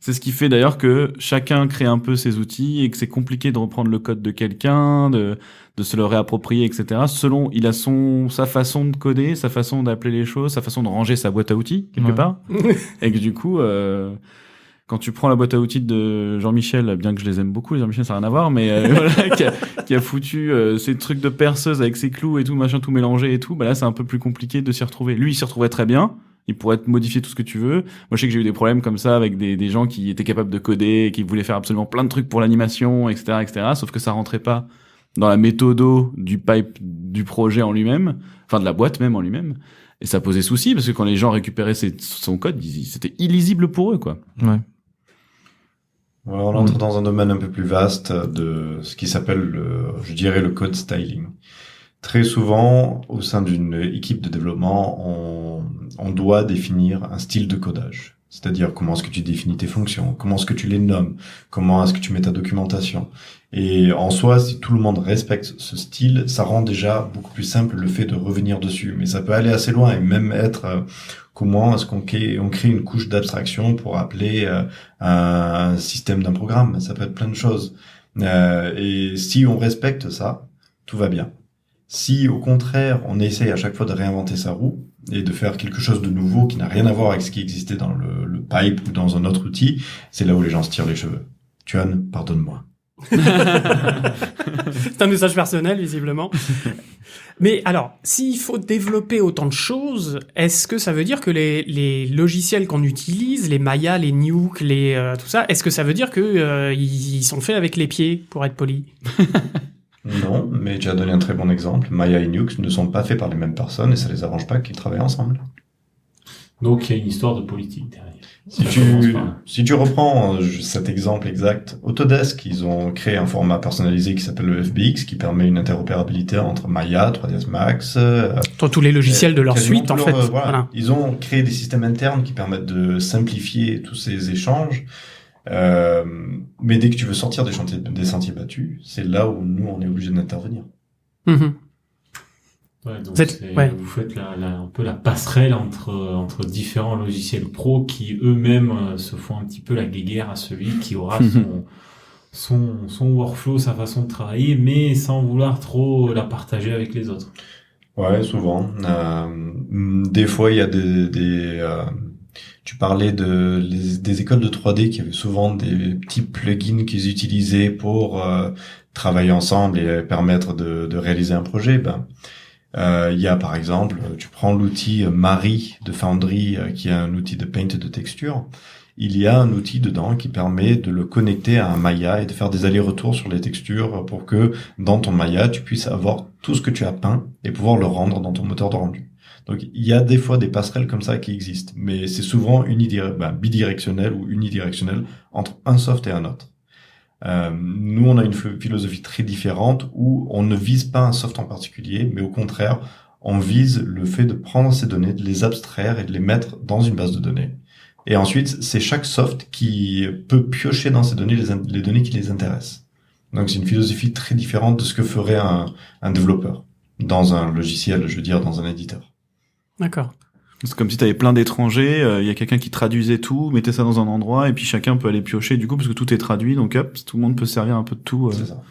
C'est ce qui fait d'ailleurs que chacun crée un peu ses outils et que c'est compliqué de reprendre le code de quelqu'un, de se le réapproprier, etc. Selon, il a sa façon de coder, sa façon d'appeler les choses, sa façon de ranger sa boîte à outils, quelque part. Et que du coup, quand tu prends la boîte à outils de Jean-Michel, bien que je les aime beaucoup, les Jean-Michel, ça n'a rien à voir, mais voilà, qui a foutu ces trucs de perceuse avec ses clous et tout, machin, tout mélangé et tout, bah là, c'est un peu plus compliqué de s'y retrouver. Lui, il s'y retrouvait très bien. Il pourrait modifier tout ce que tu veux. Moi, je sais que j'ai eu des problèmes comme ça avec des gens qui étaient capables de coder, qui voulaient faire absolument plein de trucs pour l'animation, etc., etc., sauf que ça rentrait pas dans la méthodo du pipe du projet en lui-même, enfin de la boîte même en lui-même. Et ça posait souci, parce que quand les gens récupéraient son code, c'était illisible pour eux, quoi. Ouais. Voilà, on entre dans un domaine un peu plus vaste de ce qui s'appelle, je dirais, le code styling. Très souvent, au sein d'une équipe de développement, on doit définir un style de codage. C'est-à-dire comment est-ce que tu définis tes fonctions, comment est-ce que tu les nommes, comment est-ce que tu mets ta documentation. Et en soi, si tout le monde respecte ce style, ça rend déjà beaucoup plus simple le fait de revenir dessus. Mais ça peut aller assez loin et même être comment est-ce qu'on crée une couche d'abstraction pour appeler un système d'un programme. Ça peut être plein de choses. Et si on respecte ça, tout va bien. Si, au contraire, on essaye à chaque fois de réinventer sa roue et de faire quelque chose de nouveau qui n'a rien à voir avec ce qui existait dans le pipe ou dans un autre outil, c'est là où les gens se tirent les cheveux. Tuan, pardonne-moi. C'est un message personnel, visiblement. Mais alors, s'il faut développer autant de choses, est-ce que ça veut dire que les logiciels qu'on utilise, les Maya, les Nuke, tout ça, est-ce que ça veut dire que ils sont faits avec les pieds, pour être poli? Non, mais tu as donné un très bon exemple. Maya et Nuke ne sont pas faits par les mêmes personnes et ça les arrange pas qu'ils travaillent ensemble. Donc il y a une histoire de politique derrière. Si tu reprends cet exemple exact, Autodesk, ils ont créé un format personnalisé qui s'appelle le FBX, qui permet une interopérabilité entre Maya, 3ds Max, Tous les logiciels de leur quasiment suite, en tout fait. leur- Voilà. Ils ont créé des systèmes internes qui permettent de simplifier tous ces échanges. Mais dès que tu veux sortir des sentiers battus, c'est là où nous, on est obligé d'intervenir. Mhm. Ouais, donc Ouais. vous faites un peu la passerelle entre différents logiciels pro qui eux-mêmes se font un petit peu la guéguerre à celui qui aura son workflow, sa façon de travailler, mais sans vouloir trop la partager avec les autres. Ouais, souvent. Des fois, il y a tu parlais des écoles de 3D qui avaient souvent des petits plugins qu'ils utilisaient pour travailler ensemble et permettre de réaliser un projet. Il y a par exemple, tu prends l'outil Mari de Foundry, qui est un outil de paint de texture. Il y a un outil dedans qui permet de le connecter à un Maya et de faire des allers-retours sur les textures pour que dans ton Maya, tu puisses avoir tout ce que tu as peint et pouvoir le rendre dans ton moteur de rendu. Donc, il y a des fois des passerelles comme ça qui existent, mais c'est souvent bidirectionnel ou unidirectionnel entre un soft et un autre. Nous, on a une philosophie très différente où on ne vise pas un soft en particulier, mais au contraire, on vise le fait de prendre ces données, de les abstraire et de les mettre dans une base de données. Et ensuite, c'est chaque soft qui peut piocher dans ces données les données qui les intéressent. Donc, c'est une philosophie très différente de ce que ferait un développeur dans un logiciel, je veux dire, dans un éditeur. D'accord. C'est comme si tu avais plein d'étrangers, il y a quelqu'un qui traduisait tout, mettait ça dans un endroit, et puis chacun peut aller piocher, du coup, parce que tout est traduit, donc hop, tout le monde peut servir un peu de tout. C'est ça.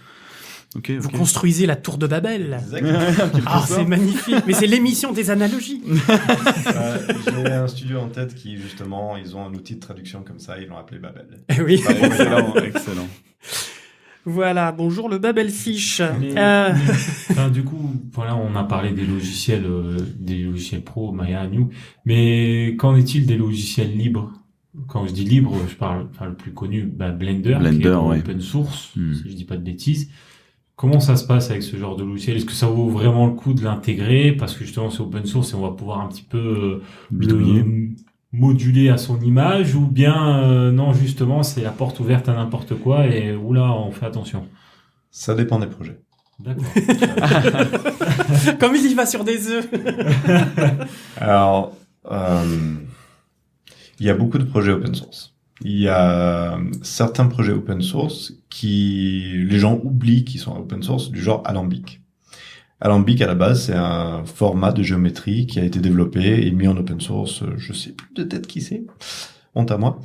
Okay. Vous construisez la tour de Babel. Exactement. Ah, c'est magnifique. Mais c'est l'émission des analogies. J'ai un studio en tête qui, justement, ils ont un outil de traduction comme ça, ils l'ont appelé Babel. Oui. Excellent, excellent. Voilà, bonjour le Babelfish. Enfin, du coup, voilà, on a parlé des logiciels pro, Maya, New, mais qu'en est-il des logiciels libres? Quand je dis libre, je parle, le plus connu, Blender, qui est open source, si je dis pas de bêtises. Comment ça se passe avec ce genre de logiciel? Est-ce que ça vaut vraiment le coup de l'intégrer? Parce que justement, c'est open source et on va pouvoir un petit peu le moduler à son image, ou bien non, justement, c'est la porte ouverte à n'importe quoi et oula, on fait attention. Ça dépend des projets. D'accord. Comme il y va sur des œufs. Alors, il y a beaucoup de projets open source. Il y a certains projets open source les gens oublient qu'ils sont open source, du genre Alembic. Alembic, à la base, c'est un format de géométrie qui a été développé et mis en open source. Je sais plus de tête qui c'est. Honte à moi.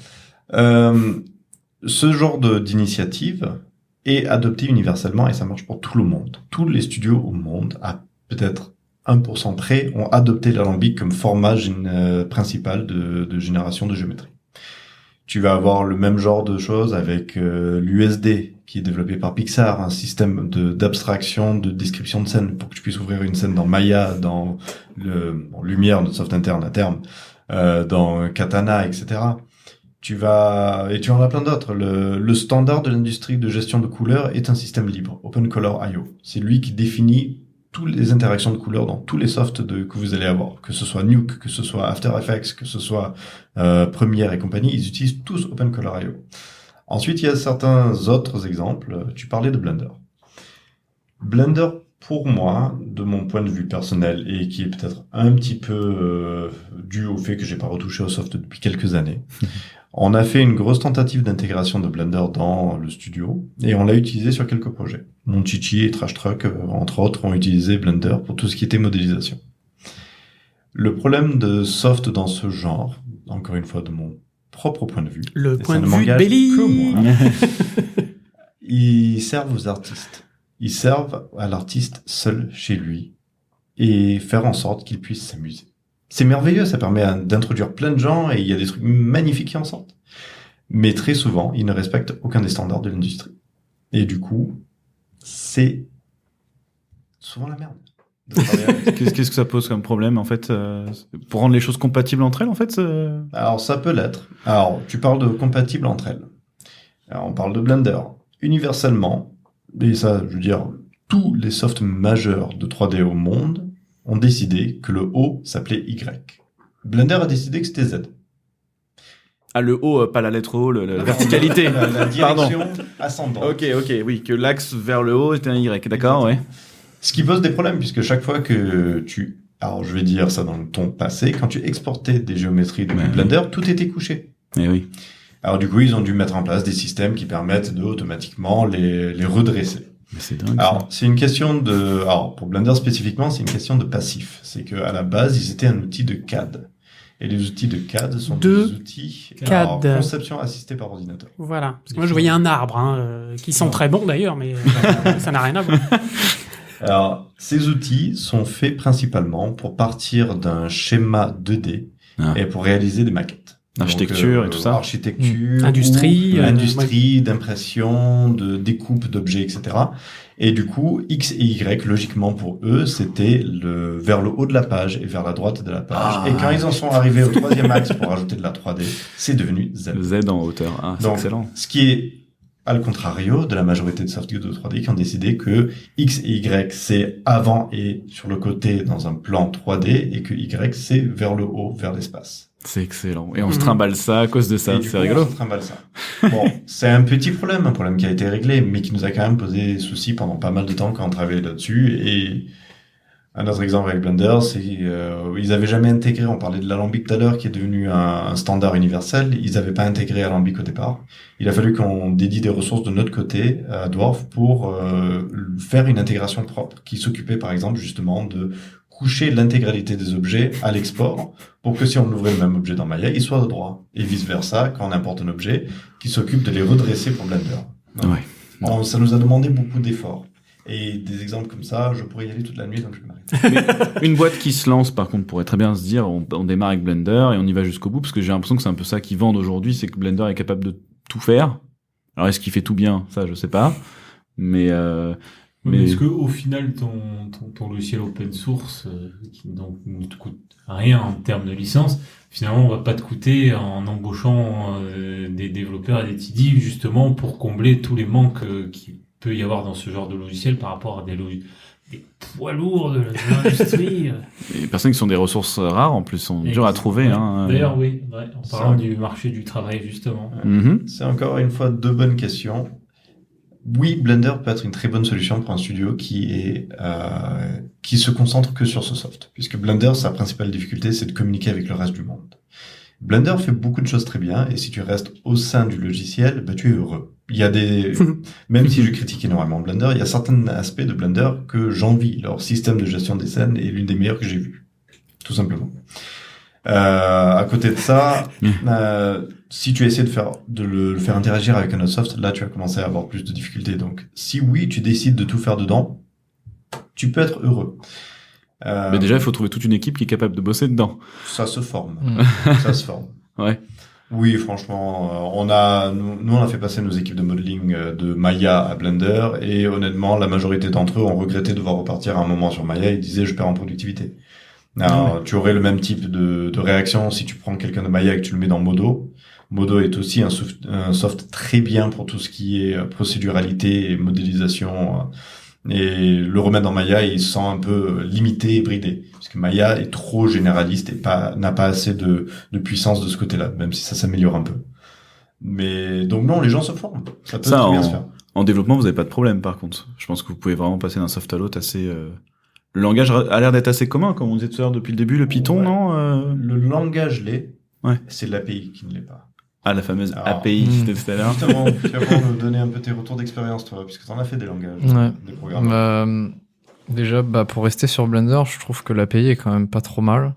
Ce genre d'initiative est adopté universellement et ça marche pour tout le monde. Tous les studios au monde, à peut-être 1% près, ont adopté l'Alembic comme format principal de génération de géométrie. Tu vas avoir le même genre de choses avec l'USD, qui est développé par Pixar, un système d'abstraction, de description de scène, pour que tu puisses ouvrir une scène dans Maya, dans Lumière, notre soft interne à terme, dans Katana, etc. Tu en as plein d'autres. Le standard de l'industrie de gestion de couleurs est un système libre, OpenColor.io. C'est lui qui définit toutes les interactions de couleurs dans tous les softs que vous allez avoir, que ce soit Nuke, que ce soit After Effects, que ce soit Premiere et compagnie, ils utilisent tous OpenColor.io. Ensuite, il y a certains autres exemples. Tu parlais de Blender. Blender, pour moi, de mon point de vue personnel, et qui est peut-être un petit peu dû au fait que j'ai pas retouché au soft depuis quelques années, on a fait une grosse tentative d'intégration de Blender dans le studio, et on l'a utilisé sur quelques projets. Monchichi et Trash Truck, entre autres, ont utilisé Blender pour tout ce qui était modélisation. Le problème de soft dans ce genre, encore une fois de mon propre point de vue, le et point ça de ne vue de m'engage Belly. que moi, ils servent aux artistes. Ils servent à l'artiste seul chez lui et faire en sorte qu'il puisse s'amuser. C'est merveilleux, ça permet d'introduire plein de gens et il y a des trucs magnifiques qui en sortent. Mais très souvent, ils ne respectent aucun des standards de l'industrie. Et du coup, c'est souvent la merde. Qu'est-ce que ça pose comme problème, en fait, pour rendre les choses compatibles entre elles, en fait Alors, ça peut l'être. Alors, tu parles de compatibles entre elles. Alors, on parle de Blender. Universellement, et ça, je veux dire, tous les softs majeurs de 3D au monde ont décidé que le O s'appelait Y. Blender a décidé que c'était Z. Ah, le haut, pas la lettre O, la verticalité. La Pardon. direction ascendante. Ok, oui, que l'axe vers le haut était un Y, d'accord, ouais. Ce qui pose des problèmes, puisque chaque fois que alors je vais dire ça dans le ton passé, quand tu exportais des géométries de Blender, tout était couché. Eh oui. Alors du coup, ils ont dû mettre en place des systèmes qui permettent de automatiquement les redresser. Mais c'est dingue. Alors, c'est une question alors pour Blender spécifiquement, c'est une question de passif. C'est que à la base, ils étaient un outil de CAD. Et les outils de CAD sont des outils CAD. conception assistée par ordinateur. Voilà. Parce que moi, je voyais un arbre, qui sent très bon d'ailleurs, mais ça n'a rien à voir. Alors, ces outils sont faits principalement pour partir d'un schéma 2D et pour réaliser des maquettes. Architecture et tout ça. Architecture, industrie, d'impression, de découpe d'objets, etc. Et du coup, X et Y, logiquement pour eux, c'était vers le haut de la page et vers la droite de la page. Et quand ils en sont arrivés au troisième axe pour ajouter de la 3D, c'est devenu Z. Z en hauteur. Ah, c'est excellent. Ce qui est à le contrario de la majorité de software de 3D qui ont décidé que X et Y c'est avant et sur le côté dans un plan 3D et que Y c'est vers le haut, vers l'espace. C'est excellent. Et on se trimballe ça à cause de ça. C'est rigolo. On se trimballe ça. Bon, c'est un problème qui a été réglé, mais qui nous a quand même posé souci pendant pas mal de temps quand on travaillait là-dessus. Et un autre exemple avec Blender, c'est ils avaient jamais intégré, on parlait de l'alambic tout à l'heure, qui est devenu un standard universel. Ils avaient pas intégré Alembic au départ. Il a fallu qu'on dédie des ressources de notre côté à Dwarf pour faire une intégration propre, qui s'occupait par exemple justement de coucher l'intégralité des objets à l'export pour que si on ouvrait le même objet dans Maya, il soit droit. Et vice versa, quand on importe un objet, qui s'occupe de les redresser pour Blender. Donc, ouais. Ça nous a demandé beaucoup d'efforts. Et des exemples comme ça, je pourrais y aller toute la nuit, donc je vais m'arrêter. Une boîte qui se lance, par contre, pourrait très bien se dire, on démarre avec Blender et on y va jusqu'au bout, parce que j'ai l'impression que c'est un peu ça qui vendent aujourd'hui, c'est que Blender est capable de tout faire. Alors, est-ce qu'il fait tout bien? Ça, je sais pas. Mais est-ce que au final ton logiciel open source qui donc ne te coûte rien en termes de licence, finalement on va pas te coûter en embauchant des développeurs et des TD justement pour combler tous les manques qu'il peut y avoir dans ce genre de logiciel par rapport à des poids lourds de l'industrie. Les personnes qui sont des ressources rares en plus sont dures à trouver. Hein. D'ailleurs oui, ouais, en parlant du marché du travail justement. C'est encore une fois deux bonnes questions. Oui, Blender peut être une très bonne solution pour un studio qui se concentre que sur ce soft. Puisque Blender, sa principale difficulté, c'est de communiquer avec le reste du monde. Blender fait beaucoup de choses très bien, et si tu restes au sein du logiciel, tu es heureux. Il y a même si je critique énormément Blender, il y a certains aspects de Blender que j'envie. Leur système de gestion des scènes est l'une des meilleures que j'ai vues. Tout simplement. À côté de ça, si tu essaies de le faire interagir avec un autre soft, là tu vas commencer à avoir plus de difficultés. Donc si oui, tu décides de tout faire dedans, tu peux être heureux. Mais déjà, il faut trouver toute une équipe qui est capable de bosser dedans. Ça se forme. Ça se forme. Ouais. Oui, franchement, on a fait passer nos équipes de modeling de Maya à Blender, et honnêtement, la majorité d'entre eux ont regretté de devoir repartir à un moment sur Maya. Ils disaient, je perds en productivité. Alors, tu aurais le même type de réaction si tu prends quelqu'un de Maya et que tu le mets dans Modo. Modo est aussi un soft très bien pour tout ce qui est procéduralité et modélisation. Et le remettre dans Maya, il se sent un peu limité et bridé. Parce que Maya est trop généraliste et n'a pas assez de puissance de ce côté-là, même si ça s'améliore un peu. Mais donc non, les gens se forment. Ça peut très bien se faire. En développement, vous n'avez pas de problème par contre. Je pense que vous pouvez vraiment passer d'un soft à l'autre assez... Le langage a l'air d'être assez commun, comme on disait tout à l'heure depuis le début. Le Python, non Le langage l'est. Ouais. C'est l'API qui ne l'est pas. Ah, la fameuse API qui était tout à l'heure. Justement, tu vas pouvoir nous donner un peu tes retours d'expérience, toi, puisque tu en as fait des langages, des programmes. Déjà, pour rester sur Blender, je trouve que l'API est quand même pas trop mal.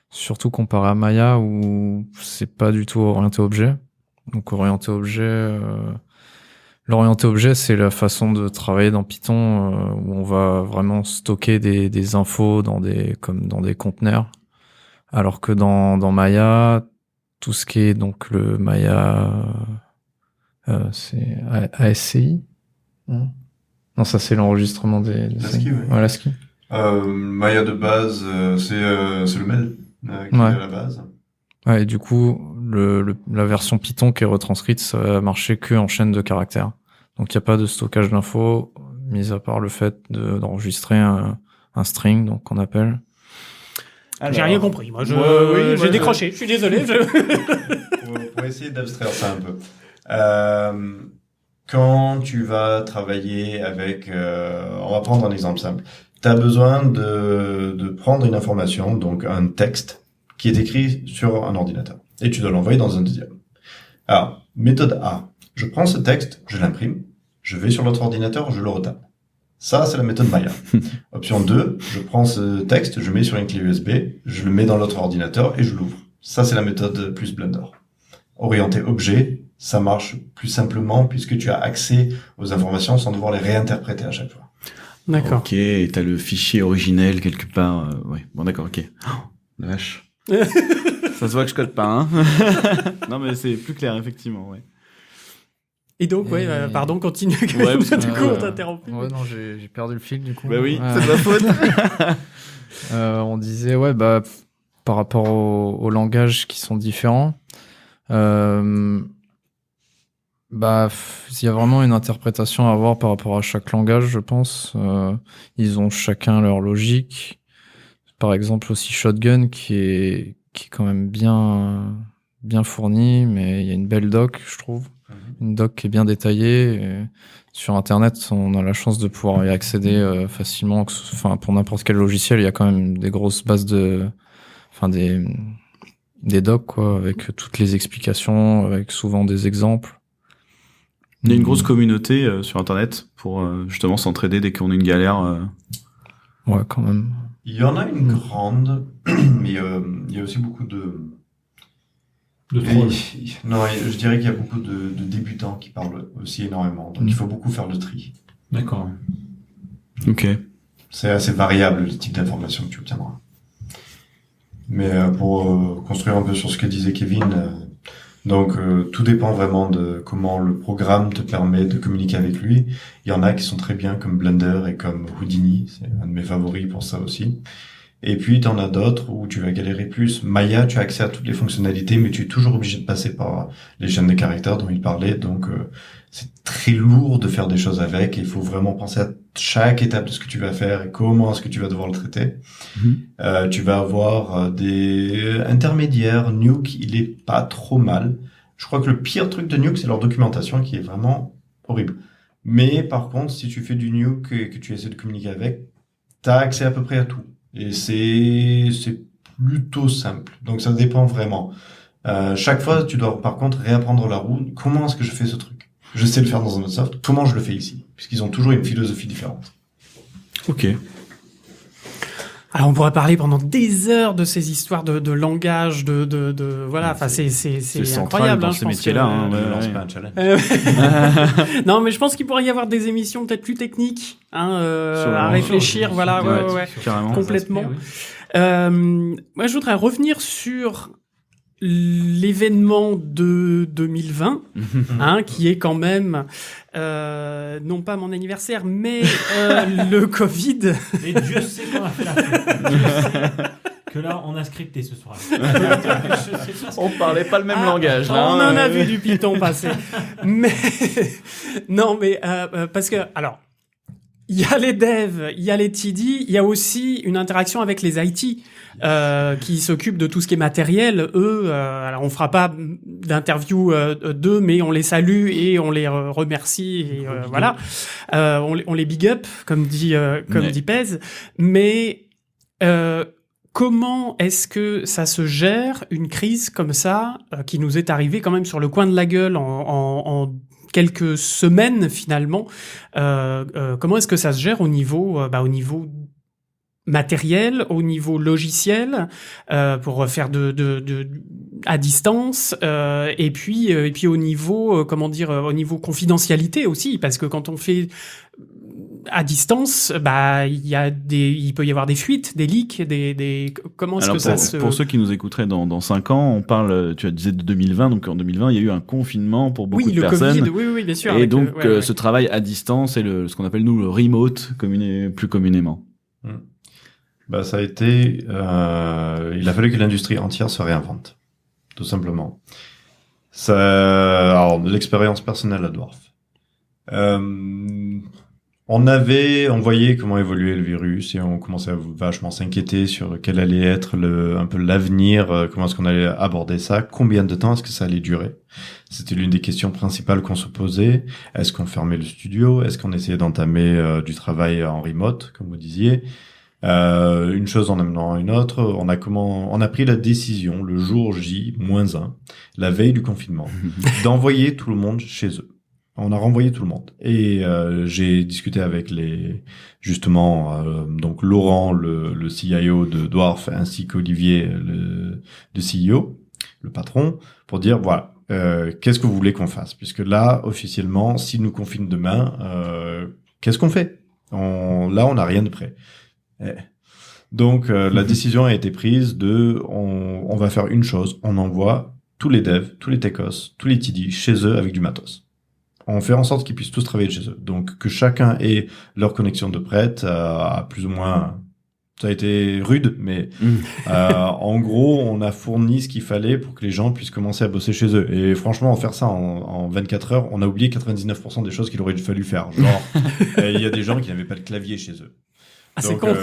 Surtout comparé à Maya, où c'est pas du tout orienté objet. Donc, l'orienté objet, c'est la façon de travailler dans Python, où on va vraiment stocker des infos comme dans des conteneurs. Alors que dans Maya, tout ce qui est donc le Maya, c'est ASCII. Non, ça c'est l'enregistrement des l'ASCII, oui. Ouais, l'ASCII. Maya de base, c'est le MEL qui est à la base. Ouais, et du coup, la version Python qui est retranscrite, ça va marcher que en chaîne de caractères. Donc il n'y a pas de stockage d'infos, mis à part le fait d'enregistrer un string, donc qu'on appelle. J'ai rien compris. Moi, j'ai décroché. Je suis désolé. Pour essayer d'abstraire ça un peu. Quand tu vas travailler avec, on va prendre un exemple simple. Tu as besoin de prendre une information, donc un texte qui est écrit sur un ordinateur, et tu dois l'envoyer dans un deuxième. Alors, méthode A. Je prends ce texte, je l'imprime, je vais sur l'autre ordinateur, je le retape. Ça, c'est la méthode Maya. Option 2, je prends ce texte, je mets sur une clé USB, je le mets dans l'autre ordinateur et je l'ouvre. Ça, c'est la méthode plus Blender. Orienté objet, ça marche plus simplement puisque tu as accès aux informations sans devoir les réinterpréter à chaque fois. D'accord. Ok, et t'as le fichier originel quelque part. Ouais, bon d'accord, ok. Oh, la vache. Ça se voit que je code pas, hein. Non mais c'est plus clair, effectivement, ouais. Et donc, pardon, continue. Ouais, parce que du coup, on t'a interrompu. Ouais, non, j'ai perdu le fil, du coup. Bah oui, Ouais. c'est de ma faute. On disait, par rapport aux langages qui sont différents, il y a vraiment une interprétation à avoir par rapport à chaque langage, je pense. Ils ont chacun leur logique. Par exemple, aussi Shotgun, qui est quand même bien fourni, mais il y a une belle doc, je trouve. Une doc qui est bien détaillée. Et sur Internet, on a la chance de pouvoir y accéder facilement. Pour n'importe quel logiciel, il y a quand même des grosses bases des docs, quoi, avec toutes les explications, avec souvent des exemples. Il y a une grosse communauté sur Internet pour justement s'entraider dès qu'on a une galère. Ouais, quand même. Il y en a une grande, mais il y a aussi beaucoup de trolls. Non, je dirais qu'il y a beaucoup de débutants qui parlent aussi énormément. Donc il faut beaucoup faire le tri. D'accord. Ok. C'est assez variable le type d'information que tu obtiendras. Mais pour construire un peu sur ce que disait Kevin, donc tout dépend vraiment de comment le programme te permet de communiquer avec lui. Il y en a qui sont très bien comme Blender et comme Houdini, c'est un de mes favoris pour ça aussi. Et puis t'en as d'autres où tu vas galérer plus. Maya, tu as accès à toutes les fonctionnalités, mais tu es toujours obligé de passer par les chaînes de caractères dont il parlait, donc c'est très lourd de faire des choses avec, et il faut vraiment penser à chaque étape de ce que tu vas faire et comment est-ce que tu vas devoir le traiter. Tu vas avoir des intermédiaires. Nuke, il est pas trop mal. Je crois que le pire truc de Nuke, c'est leur documentation qui est vraiment horrible. Mais par contre, si tu fais du Nuke et que tu essaies de communiquer avec, t'as accès à peu près à tout. Et c'est plutôt simple. Donc ça dépend vraiment. Chaque fois, tu dois par contre réapprendre la roue. Comment est-ce que je fais ce truc? Je sais le faire dans un autre soft. Comment je le fais ici? Puisqu'ils ont toujours une philosophie différente. Ok. Alors on pourrait parler pendant des heures de ces histoires de langage, voilà. Enfin c'est incroyable dans hein, ces je pense métiers-là. Hein, Ne ouais, lance ouais. pas un challenge. Non mais je pense qu'il pourrait y avoir des émissions peut-être plus techniques à réfléchir. Voilà, ouais. Carrément. Complètement. Moi je voudrais revenir sur l'événement de 2020, qui est quand même non pas mon anniversaire, mais le Covid. Et Dieu sait qu'on a fait la fête. Dieu sait que là, on a scripté ce soir. On parlait pas le même langage. On Là, en a vu du Python passer. Mais non, mais parce que alors. Il y a les devs, il y a les TD, il y a aussi une interaction avec les IT qui s'occupent de tout ce qui est matériel. Eux, alors on fera pas d'interview d'eux, mais on les salue et on les remercie et voilà. On les big up, comme dit Pez. Mais comment est-ce que ça se gère une crise comme ça qui nous est arrivée quand même sur le coin de la gueule en quelques semaines finalement, comment est-ce que ça se gère au niveau matériel, au niveau logiciel, pour faire à distance, et puis au niveau au niveau confidentialité aussi, parce que quand on fait à distance, il peut y avoir des fuites, des leaks, comment est-ce que pour ceux qui nous écouteraient dans 5 ans, on parle, tu disais de 2020, donc en 2020, il y a eu un confinement pour beaucoup de personnes. Oui, bien sûr. Et donc, ce travail à distance et ce qu'on appelle nous le remote, plus communément. Ça a été, il a fallu que l'industrie entière se réinvente. Tout simplement. Alors, de l'expérience personnelle à Dwarf. On voyait comment évoluait le virus et on commençait à vachement s'inquiéter sur quel allait être un peu l'avenir, comment est-ce qu'on allait aborder ça, combien de temps est-ce que ça allait durer. C'était l'une des questions principales qu'on se posait. Est-ce qu'on fermait le studio? Est-ce qu'on essayait d'entamer du travail en remote, comme vous disiez? Une chose en amenant une autre, on a pris la décision le jour J-1, la veille du confinement, d'envoyer tout le monde chez eux. On a renvoyé tout le monde et j'ai discuté avec donc Laurent, le CIO de Dwarf, ainsi qu'Olivier, le CEO, le patron, pour dire voilà, qu'est-ce que vous voulez qu'on fasse, puisque là officiellement, s'ils nous confinent demain, qu'est-ce qu'on fait? On n'a rien de prêt. Donc la décision a été prise on va faire une chose, on envoie tous les devs, tous les techos, tous les TD chez eux avec du matos. On fait en sorte qu'ils puissent tous travailler chez eux. Donc, que chacun ait leur connexion de prête, à plus ou moins, ça a été rude, mais en gros, on a fourni ce qu'il fallait pour que les gens puissent commencer à bosser chez eux. Et franchement, faire ça en 24 heures, on a oublié 99% des choses qu'il aurait fallu faire. Genre, il y a des gens qui n'avaient pas de clavier chez eux. Ah, c'est Donc, con.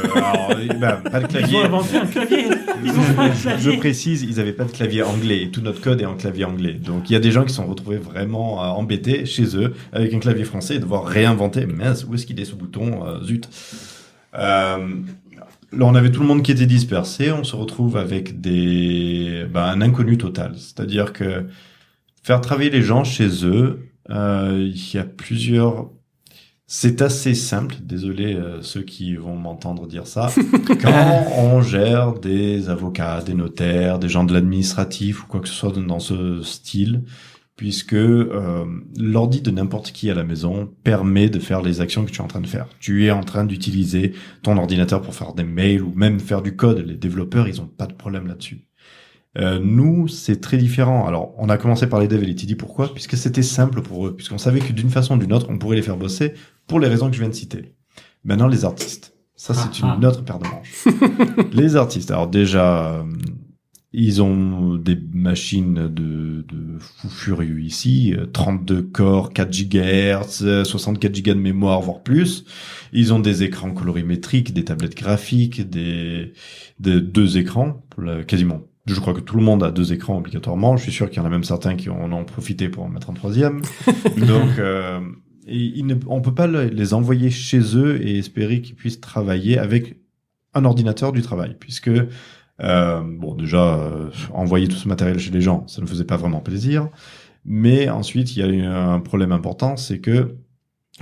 pas de clavier. Ils ont inventé un clavier. Ils ont fait un clavier. Je précise, ils n'avaient pas de clavier anglais et tout notre code est en clavier anglais. Donc il y a des gens qui se sont retrouvés vraiment embêtés chez eux avec un clavier français et devoir réinventer. Mince, où est-ce qu'il est ce bouton? Zut. Là, on avait tout le monde qui était dispersé. On se retrouve avec un inconnu total. C'est-à-dire que faire travailler les gens chez eux, il y a plusieurs... C'est assez simple, désolé ceux qui vont m'entendre dire ça. Quand on gère des avocats, des notaires, des gens de l'administratif ou quoi que ce soit dans ce style, puisque l'ordi de n'importe qui à la maison permet de faire les actions que tu es en train de faire. Tu es en train d'utiliser ton ordinateur pour faire des mails ou même faire du code. Les développeurs, ils ont pas de problème là-dessus. Nous, c'est très différent. Alors, on a commencé par les devs et les TD. Pourquoi? Puisque c'était simple pour eux. Puisqu'on savait que d'une façon ou d'une autre, on pourrait les faire bosser pour les raisons que je viens de citer. Maintenant, les artistes. Ça, c'est une autre paire de manches. Les artistes. Alors déjà, ils ont des machines de fou furieux ici. 32 corps, 4 GHz, 64 Go de mémoire, voire plus. Ils ont des écrans colorimétriques, des tablettes graphiques, des 2 écrans, quasiment. Je crois que tout le monde a 2 écrans obligatoirement. Je suis sûr qu'il y en a même certains qui en ont profité pour en mettre un 3e. Donc, on peut pas les envoyer chez eux et espérer qu'ils puissent travailler avec un ordinateur du travail, puisque envoyer tout ce matériel chez les gens, ça ne faisait pas vraiment plaisir. Mais ensuite, il y a eu un problème important, c'est que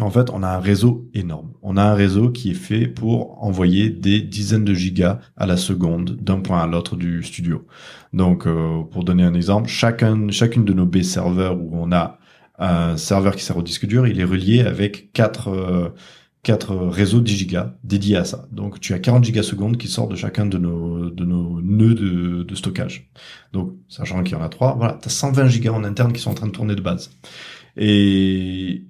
en fait, on a un réseau énorme. On a un réseau qui est fait pour envoyer des dizaines de gigas à la seconde d'un point à l'autre du studio. Donc, pour donner un exemple, chacune de nos base serveurs où on a un serveur qui sert au disque dur, il est relié avec 4 réseaux 10 gigas dédiés à ça. Donc, tu as 40 gigasecondes qui sortent de chacun de nos nœuds de stockage. Donc, sachant qu'il y en a 3, voilà, tu as 120 gigas en interne qui sont en train de tourner de base. Et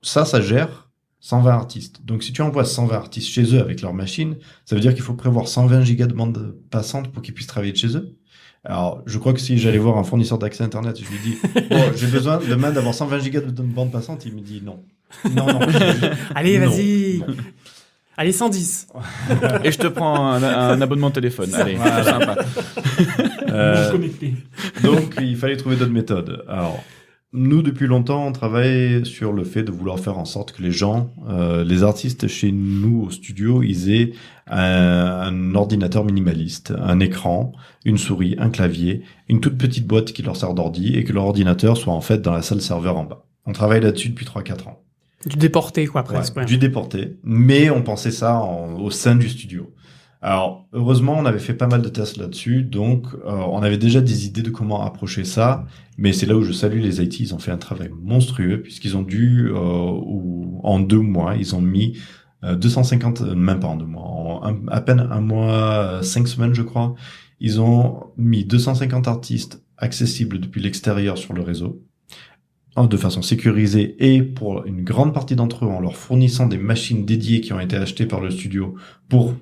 ça gère 120 artistes. Donc, si tu envoies 120 artistes chez eux avec leur machine, ça veut dire qu'il faut prévoir 120 gigas de bande passante pour qu'ils puissent travailler de chez eux. Alors, je crois que si j'allais voir un fournisseur d'accès Internet, je lui dis, j'ai besoin demain d'avoir 120 gigas de bande passante, il me dit non. Non. Allez, Non. vas-y. Non. Allez, 110. Et je te prends un abonnement téléphone. Allez, c'est sympa. Monde connecté. Donc, il fallait trouver d'autres méthodes. Alors, nous, depuis longtemps, on travaille sur le fait de vouloir faire en sorte que les gens, les artistes chez nous au studio, ils aient un ordinateur minimaliste, un écran, une souris, un clavier, une toute petite boîte qui leur sert d'ordi et que leur ordinateur soit en fait dans la salle serveur en bas. On travaille là-dessus depuis 3-4 ans. Du déporté, quoi, presque. Ouais, du déporté, mais on pensait ça au sein du studio. Alors, heureusement, on avait fait pas mal de tests là-dessus, donc on avait déjà des idées de comment approcher ça, mais c'est là où je salue les IT, ils ont fait un travail monstrueux, puisqu'ils ont dû, en 2 mois, ils ont mis 250, même pas en 2 mois, à peine 1 mois, 5 semaines, je crois, ils ont mis 250 artistes accessibles depuis l'extérieur sur le réseau, de façon sécurisée, et pour une grande partie d'entre eux, en leur fournissant des machines dédiées qui ont été achetées par le studio pour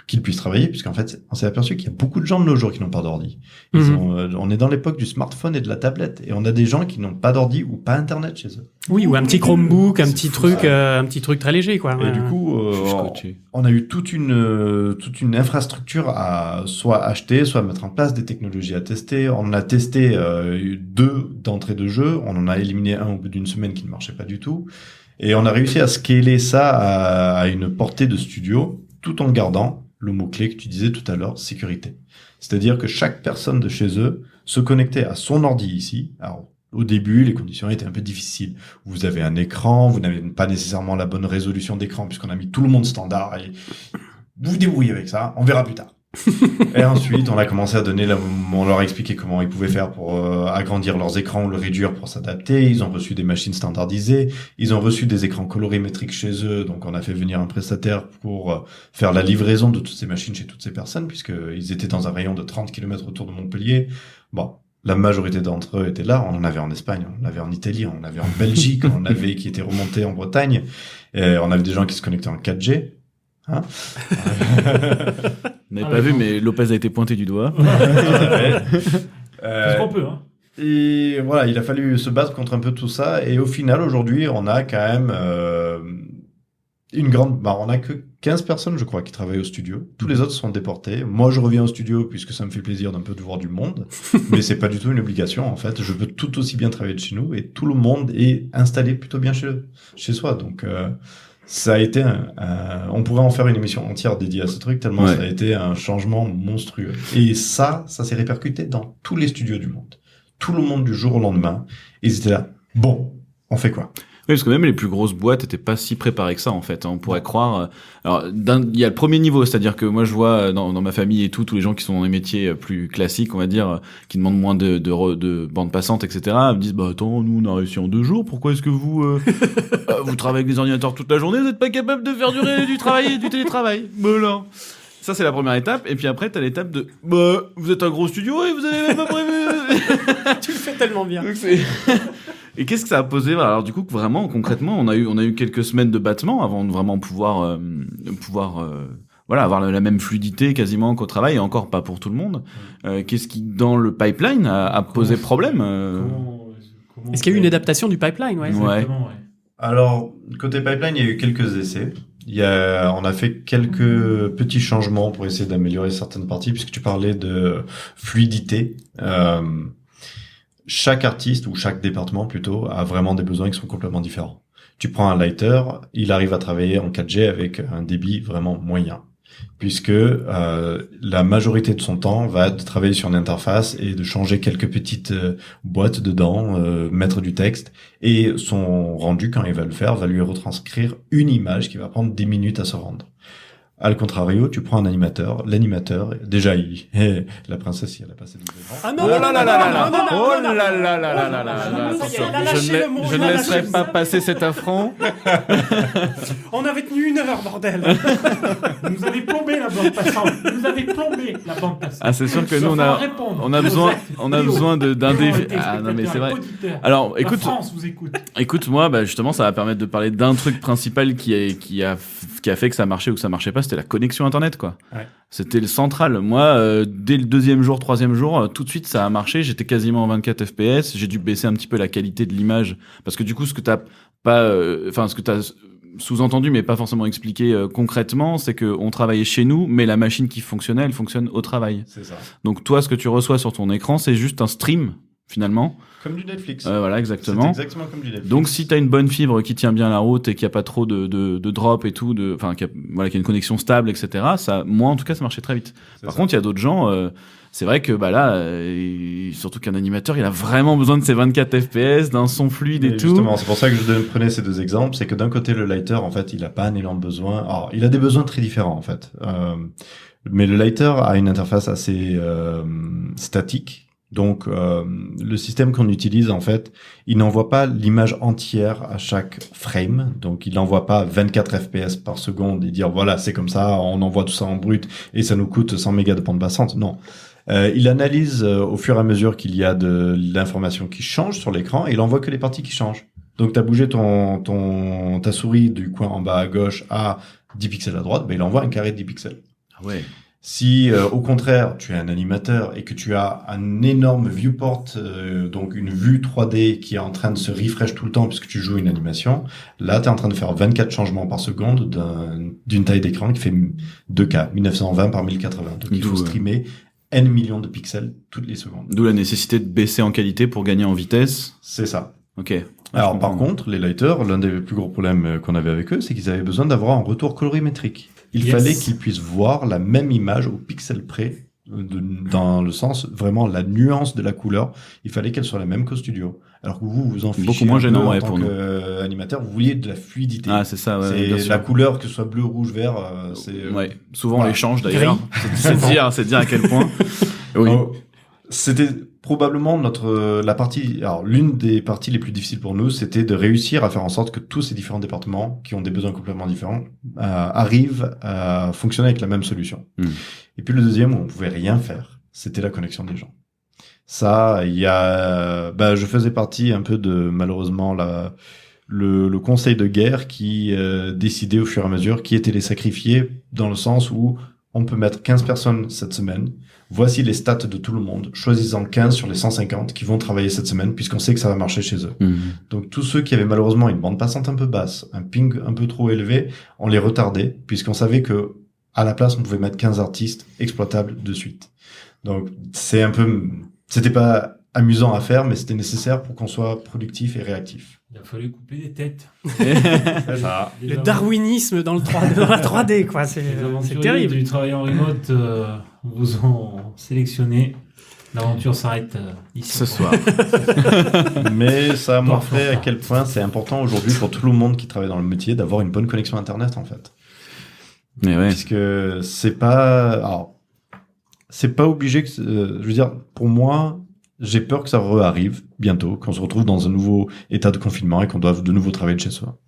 qu'ils puissent travailler, puisqu'en fait, on s'est aperçu qu'il y a beaucoup de gens de nos jours qui n'ont pas d'ordi. On est dans l'époque du smartphone et de la tablette, et on a des gens qui n'ont pas d'ordi ou pas Internet chez eux. Oui, ou un petit Chromebook, un C'est petit fou, truc, ça. un petit truc très léger, quoi. Et du coup, on a eu toute une infrastructure à soit acheter, soit mettre en place, des technologies à tester. On a testé 2 d'entrée de jeu, on en a éliminé un au bout d'une semaine qui ne marchait pas du tout, et on a réussi à scaler ça à une portée de studio, tout en gardant le mot-clé que tu disais tout à l'heure, sécurité. C'est-à-dire que chaque personne de chez eux se connectait à son ordi ici. Alors, au début, les conditions étaient un peu difficiles. Vous avez un écran, vous n'avez pas nécessairement la bonne résolution d'écran puisqu'on a mis tout le monde standard et vous vous débrouillez avec ça, on verra plus tard. Et ensuite, on a commencé à on leur a expliqué comment ils pouvaient faire pour agrandir leurs écrans ou le réduire pour s'adapter. Ils ont reçu des machines standardisées. Ils ont reçu des écrans colorimétriques chez eux. Donc, on a fait venir un prestataire pour faire la livraison de toutes ces machines chez toutes ces personnes, puisqu'ils étaient dans un rayon de 30 km autour de Montpellier. Bon. La majorité d'entre eux étaient là. On en avait en Espagne, on en avait en Italie, on en avait en Belgique, on en avait qui étaient remontés en Bretagne. Et on avait des gens qui se connectaient en 4G. Hein. Vous n'avez pas vu, mais Lopez a été pointé du doigt. C'est ce qu'on peut, hein. Et voilà, il a fallu se battre contre un peu tout ça. Et au final, aujourd'hui, on a quand même on a que 15 personnes, je crois, qui travaillent au studio. Tous les autres sont déportés. Moi, je reviens au studio puisque ça me fait plaisir d'un peu de voir du monde. Mais c'est pas du tout une obligation, en fait. Je peux tout aussi bien travailler de chez nous et tout le monde est installé plutôt bien chez soi. Donc, ça a été on pourrait en faire une émission entière dédiée à ce truc tellement ça a été un changement monstrueux. Et ça s'est répercuté dans tous les studios du monde. Tout le monde du jour au lendemain, ils étaient là. Bon, on fait quoi? Oui, parce que même les plus grosses boîtes étaient pas si préparées que ça, en fait. On pourrait croire. Alors, il y a le premier niveau, c'est-à-dire que moi, je vois dans ma famille et tous les gens qui sont dans les métiers plus classiques, on va dire, qui demandent moins de bande passante, etc. Ils me disent, bah attends, nous on a réussi en 2 jours. Pourquoi est-ce que vous vous travaillez avec des ordinateurs toute la journée, vous n'êtes pas capable de faire du télétravail? Ben là. Ça, c'est la première étape. Et puis après, t'as l'étape de, bah, vous êtes un gros studio et vous avez même pas prévu. Tu le fais tellement bien. Donc, et qu'est-ce que ça a posé? Alors du coup, vraiment, concrètement, on a eu quelques semaines de battement avant de vraiment pouvoir avoir la même fluidité quasiment qu'au travail, et encore pas pour tout le monde. Qu'est-ce qui, dans le pipeline, a posé problème Est-ce qu'il y a eu une adaptation du pipeline? Ouais. Exactement, ouais. Alors, côté pipeline, il y a eu quelques essais. On a fait quelques petits changements pour essayer d'améliorer certaines parties, puisque tu parlais de fluidité. Chaque artiste, ou chaque département plutôt, a vraiment des besoins qui sont complètement différents. Tu prends un lighter, il arrive à travailler en 4G avec un débit vraiment moyen, puisque la majorité de son temps va être de travailler sur une interface et de changer quelques petites boîtes dedans, mettre du texte, et son rendu, quand il va le faire, va lui retranscrire une image qui va prendre 10 minutes à se rendre. Al contrario, tu prends un animateur, l'animateur, déjà, la princesse, elle a passé des écrans. Ah non, Oh là là là là là. non, Oh là là là là là là. Attention, je ne laisserai pas passer cet affront. On avait tenu 1 heure, bordel. Vous nous avez plombé la bande passante. Vous nous avez plombé la bande passante. Ah, c'est sûr que nous, on a besoin d'un défi. Ah non, mais c'est vrai. Alors, écoute, La France vous écoute. Écoute, moi, justement, ça va permettre de parler d'un truc principal qui a fait que ça marchait ou que ça marchait pas, c'était la connexion internet, quoi. Ouais. C'était le central. Moi, dès le 2e jour, 3e jour, tout de suite, ça a marché. J'étais quasiment en 24 FPS. J'ai dû baisser un petit peu la qualité de l'image parce que du coup, ce que t'as sous-entendu, mais pas forcément expliqué concrètement, c'est que on travaillait chez nous, mais la machine qui fonctionnait, elle fonctionne au travail. C'est ça. Donc toi, ce que tu reçois sur ton écran, c'est juste un stream, finalement. Comme du Netflix. Voilà, exactement. C'est exactement comme du Netflix. Donc, si t'as une bonne fibre qui tient bien la route et qu'il n'y a pas trop de drop et tout, qu'il y a une connexion stable, etc., moi, en tout cas, ça marchait très vite. Par contre, il y a d'autres gens, c'est vrai que, surtout qu'un animateur, il a vraiment besoin de ses 24 FPS, d'un son fluide et tout. Justement, c'est pour ça que je prenais ces 2 exemples. C'est que d'un côté, le lighter, en fait, il a pas un énorme besoin. Alors, il a des besoins très différents, en fait. Mais le lighter a une interface assez statique. Donc, le système qu'on utilise, en fait, il n'envoie pas l'image entière à chaque frame. Donc, il n'envoie pas 24 FPS par seconde et dire, voilà, c'est comme ça, on envoie tout ça en brut et ça nous coûte 100 mégas de bande passante. Non. Il analyse au fur et à mesure qu'il y a de l'information qui change sur l'écran et il envoie que les parties qui changent. Donc, tu as bougé ta souris du coin en bas à gauche à 10 pixels à droite, il envoie un carré de 10 pixels. Ah ouais. Si au contraire tu es un animateur et que tu as un énorme viewport, donc une vue 3D qui est en train de se refresh tout le temps puisque tu joues une animation, là tu es en train de faire 24 changements par seconde d'une taille d'écran qui fait 2K, 1920 par 1080. Donc il faut streamer N millions de pixels toutes les secondes. D'où la nécessité de baisser en qualité pour gagner en vitesse. C'est ça. Ok. Alors par contre, les lighters, l'un des plus gros problèmes qu'on avait avec eux, c'est qu'ils avaient besoin d'avoir un retour colorimétrique. Il fallait qu'ils puissent voir la même image au pixel près, dans le sens vraiment la nuance de la couleur. Il fallait qu'elle soit la même qu'au studio. Alors que vous en fichez beaucoup moins gênant, en ouais, tant pour nous. qu'animateur, vous vouliez de la fluidité. Ah, c'est ça, ouais, c'est bien sûr. la couleur, que ce soit bleu, rouge, vert, c'est... Ouais. Souvent, on voilà. les change d'ailleurs. C'est dire à quel point. Oui. Alors, c'était probablement l'une des parties les plus difficiles pour nous, c'était de réussir à faire en sorte que tous ces différents départements qui ont des besoins complètement différents arrivent à fonctionner avec la même solution. Et puis le deuxième où on pouvait rien faire, c'était la connexion des gens. Ça, je faisais partie un peu de malheureusement le conseil de guerre qui décidait au fur et à mesure qui étaient les sacrifiés, dans le sens où on peut mettre 15 personnes cette semaine. Voici les stats de tout le monde. Choisissant 15 sur les 150 qui vont travailler cette semaine, puisqu'on sait que ça va marcher chez eux. Donc, tous ceux qui avaient malheureusement une bande passante un peu basse, un ping un peu trop élevé, on les retardait, puisqu'on savait que, à la place, on pouvait mettre 15 artistes exploitables de suite. Donc, c'était pas amusant à faire, mais c'était nécessaire pour qu'on soit productif et réactif. Il a fallu couper des têtes. C'est ça. Le darwinisme dans la 3D, quoi. C'est terrible. Du travail en remote vous ont sélectionné. L'aventure s'arrête ici. Ce soir. Mais ça a montré à quel point c'est important aujourd'hui pour tout le monde qui travaille dans le métier d'avoir une bonne connexion Internet, en fait. Mais ouais. Puisque c'est pas obligé que, je veux dire, pour moi, j'ai peur que ça arrive bientôt, qu'on se retrouve dans un nouveau état de confinement et qu'on doive de nouveau travailler de chez soi.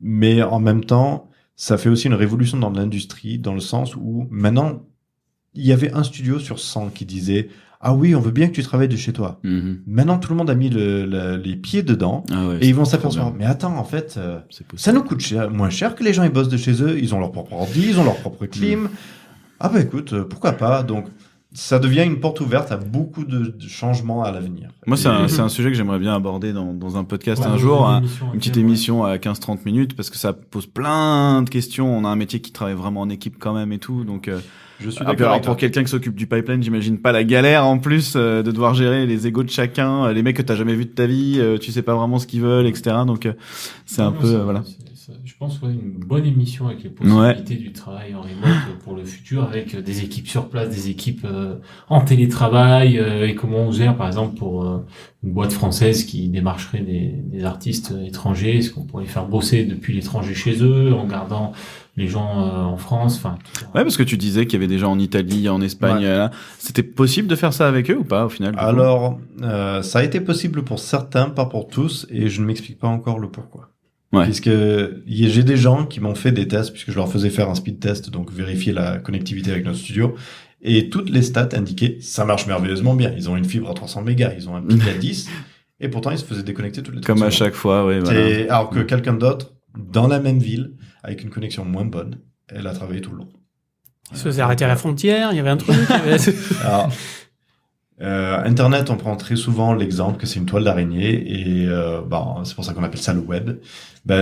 Mais en même temps, ça fait aussi une révolution dans l'industrie, dans le sens où maintenant, il y avait un studio sur 100 qui disait « Ah oui, on veut bien que tu travailles de chez toi. Maintenant, tout le monde a mis les pieds dedans et ils vont s'apercevoir « Mais attends, en fait, ça nous coûte moins cher que les gens ils bossent de chez eux, ils ont leur propre ordi, ils ont leur propre clim. Ah bah écoute, pourquoi pas ?» Donc, ça devient une porte ouverte à beaucoup de changements à l'avenir. Moi, c'est un sujet que j'aimerais bien aborder dans un podcast un jour, une petite émission à 15-30 minutes, parce que ça pose plein de questions. On a un métier qui travaille vraiment en équipe quand même et tout, donc... Je suis d'accord. Alors pour quelqu'un qui s'occupe du pipeline, j'imagine pas la galère en plus de devoir gérer les égos de chacun, les mecs que t'as jamais vus de ta vie, tu sais pas vraiment ce qu'ils veulent, etc. Donc c'est un peu voilà. Je pense une bonne émission avec les possibilités du travail en remote pour le futur, avec des équipes sur place, des équipes en télétravail, et comment on gère par exemple pour une boîte française qui démarcherait des artistes étrangers, est-ce qu'on pourrait les faire bosser depuis l'étranger chez eux en gardant les gens en France, enfin. Ouais, parce que tu disais qu'il y avait des gens en Italie, en Espagne. Là. C'était possible de faire ça avec eux ou pas au final? Alors, ça a été possible pour certains, pas pour tous, et je ne m'explique pas encore le pourquoi. Ouais. Puisque j'ai des gens qui m'ont fait des tests, puisque je leur faisais faire un speed test, donc vérifier la connectivité avec notre studio, et toutes les stats indiquaient ça marche merveilleusement bien. Ils ont une fibre à 300 mégas, ils ont un pic à 10, et pourtant ils se faisaient déconnecter toutes les 30 Comme à secondes. chaque fois, oui. Voilà. Alors que quelqu'un d'autre, dans la même ville, avec une connexion moins bonne, elle a travaillé tout le long. Ils se faisaient arrêter à la frontière, il y avait un truc. Alors, Internet, on prend très souvent l'exemple que c'est une toile d'araignée, et c'est pour ça qu'on appelle ça le web.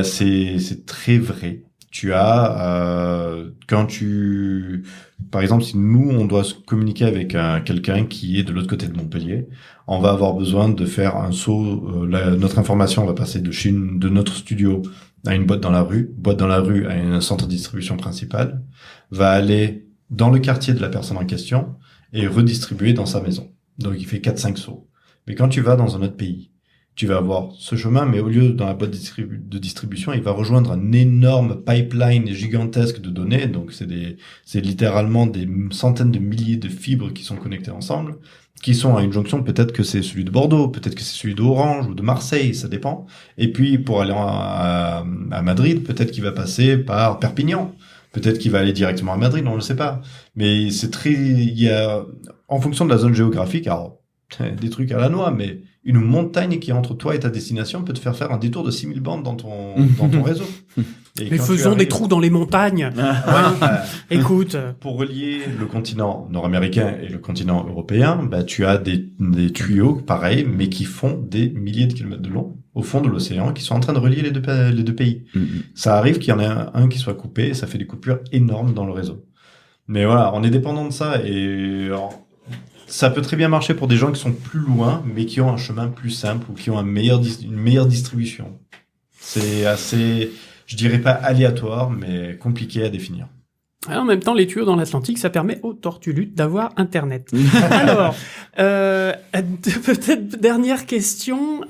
C'est très vrai. Tu as par exemple, si nous on doit se communiquer avec quelqu'un qui est de l'autre côté de Montpellier, on va avoir besoin de faire un saut. Notre information va passer de notre studio à une boîte dans la rue à un centre de distribution principal, va aller dans le quartier de la personne en question et redistribuer dans sa maison. Donc il fait 4-5 sauts. Mais quand tu vas dans un autre pays, tu vas avoir ce chemin, mais au lieu dans la boîte de distribution, il va rejoindre un énorme pipeline gigantesque de données. Donc c'est littéralement des centaines de milliers de fibres qui sont connectées ensemble, qui sont à une jonction. Peut-être que c'est celui de Bordeaux, peut-être que c'est celui d'Orange ou de Marseille, ça dépend. Et puis pour aller à Madrid, peut-être qu'il va passer par Perpignan. Peut-être qu'il va aller directement à Madrid, on ne le sait pas. Mais en fonction de la zone géographique, alors, des trucs à la noix, mais une montagne qui est entre toi et ta destination peut te faire faire un détour de 6000 bandes dans ton réseau. Et Mais quand tu faisons des arrives- trous dans les montagnes. Hein. Écoute, Pour relier le continent nord-américain et le continent européen, bah, tu as des tuyaux pareils, mais qui font des milliers de kilomètres de long au fond de l'océan, qui sont en train de relier les deux pays. Ça arrive qu'il y en ait un qui soit coupé, et ça fait des coupures énormes dans le réseau. Mais voilà, on est dépendant de ça, et alors, ça peut très bien marcher pour des gens qui sont plus loin, mais qui ont un chemin plus simple ou qui ont une meilleure distribution. C'est assez, je dirais pas aléatoire, mais compliqué à définir. en même temps, les tuyaux dans l'Atlantique, ça permet aux tortulutes d'avoir Internet. Alors, peut-être dernière question,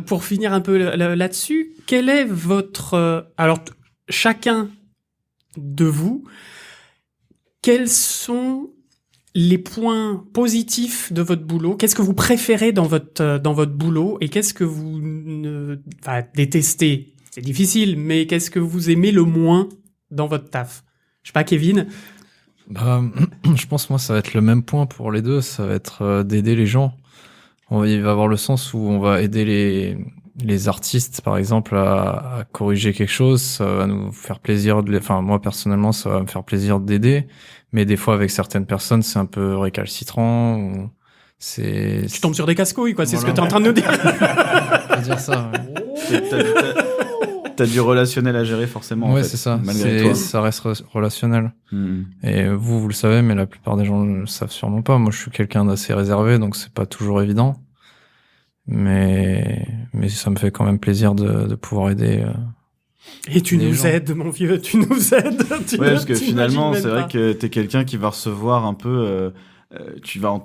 pour finir un peu là-dessus. Quel est votre... chacun de vous, quels sont les points positifs de votre boulot? Qu'est-ce que vous préférez dans votre boulot? Et qu'est-ce que vous détestez? C'est difficile, mais qu'est-ce que vous aimez le moins dans votre taf? Je sais pas, Kevin? Bah, je pense, moi, ça va être le même point pour les deux. Ça va être d'aider les gens. Il va avoir le sens où on va aider les artistes, par exemple, à corriger quelque chose. Ça va nous faire plaisir moi, personnellement, ça va me faire plaisir d'aider. Mais des fois, avec certaines personnes, c'est un peu récalcitrant. Ou Tu tombes sur des casse-couilles, quoi. C'est ce que Voilà. t'es en train de nous dire. On va dire ça. Ouais. T'as du relationnel à gérer forcément. en Ouais, fait, c'est ça. Malgré toi. Ça reste relationnel. Et vous le savez, mais la plupart des gens ne le savent sûrement pas. Moi, je suis quelqu'un d'assez réservé, donc c'est pas toujours évident. Mais ça me fait quand même plaisir de pouvoir aider. Et tu Les nous gens. aides, mon vieux, tu nous aides. Ouais, parce que finalement, c'est vrai que t'es quelqu'un qui va recevoir un peu.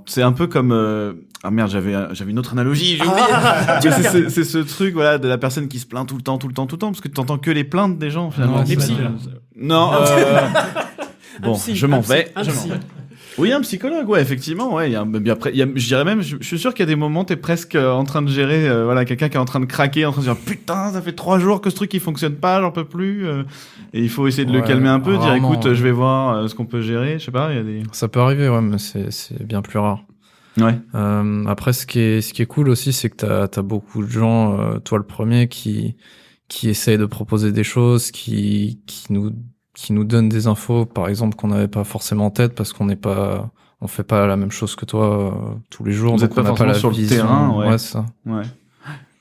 C'est un peu comme. Ah merde, j'avais une autre analogie. J'ai oublié. Mais c'est ce truc, voilà, de la personne qui se plaint tout le temps, parce que t'entends que les plaintes des gens finalement. Ouais, Les psys. Non. Bon, Un psy, je m'en un psy, vais. un je m'en psy. vais. Oui, un psychologue, ouais, effectivement, ouais. Mais après, je dirais même, je suis sûr qu'il y a des moments, t'es presque en train de gérer, voilà, quelqu'un qui est en train de craquer, en train de dire, putain, ça fait 3 jours que ce truc il fonctionne pas, j'en peux plus, et il faut essayer de le Ouais, calmer un peu, dire, rarement, écoute, ouais. je vais voir ce qu'on peut gérer, je sais pas, il y a des. Ça peut arriver, ouais, mais c'est bien plus rare. Ouais. Après, ce qui est cool aussi, c'est que t'as beaucoup de gens, toi le premier, qui essayent de proposer des choses, qui nous donnent des infos, par exemple, qu'on n'avait pas forcément en tête parce on fait pas la même chose que toi tous les jours. Vous donc êtes pas on n'a forcément la sur le vision. terrain, ouais. C'est ça. Ouais.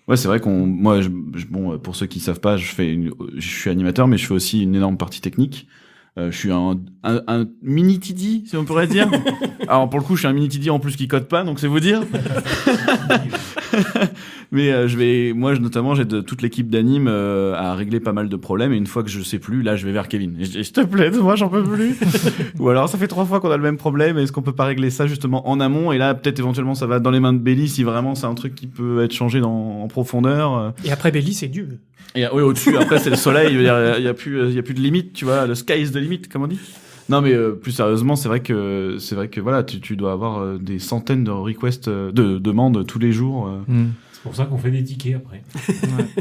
Ouais, c'est vrai moi, bon, pour ceux qui savent pas, je suis animateur, mais je fais aussi une énorme partie technique. Je suis un mini TD, si on pourrait dire. Alors, pour le coup, je suis un mini TD en plus qui code pas, donc c'est vous dire. Mais notamment, j'aide toute l'équipe d'anime à régler pas mal de problèmes. Et une fois que je sais plus, là, je vais vers Kevin. Et je dis, s'il te plaît, moi, j'en peux plus. Ou alors, ça fait 3 fois qu'on a le même problème. Est-ce qu'on peut pas régler ça justement en amont? Et là, peut-être éventuellement, ça va dans les mains de Belly si vraiment c'est un truc qui peut être changé en profondeur. Et après Belly, c'est Dieu. Et oui, au-dessus, après, c'est le soleil. Il y a plus de limite, tu vois. Le sky is the limit, comme on dit. Non, mais plus sérieusement, c'est vrai que voilà, tu dois avoir des centaines de requests, de demandes tous les jours. C'est pour ça qu'on fait des tickets après.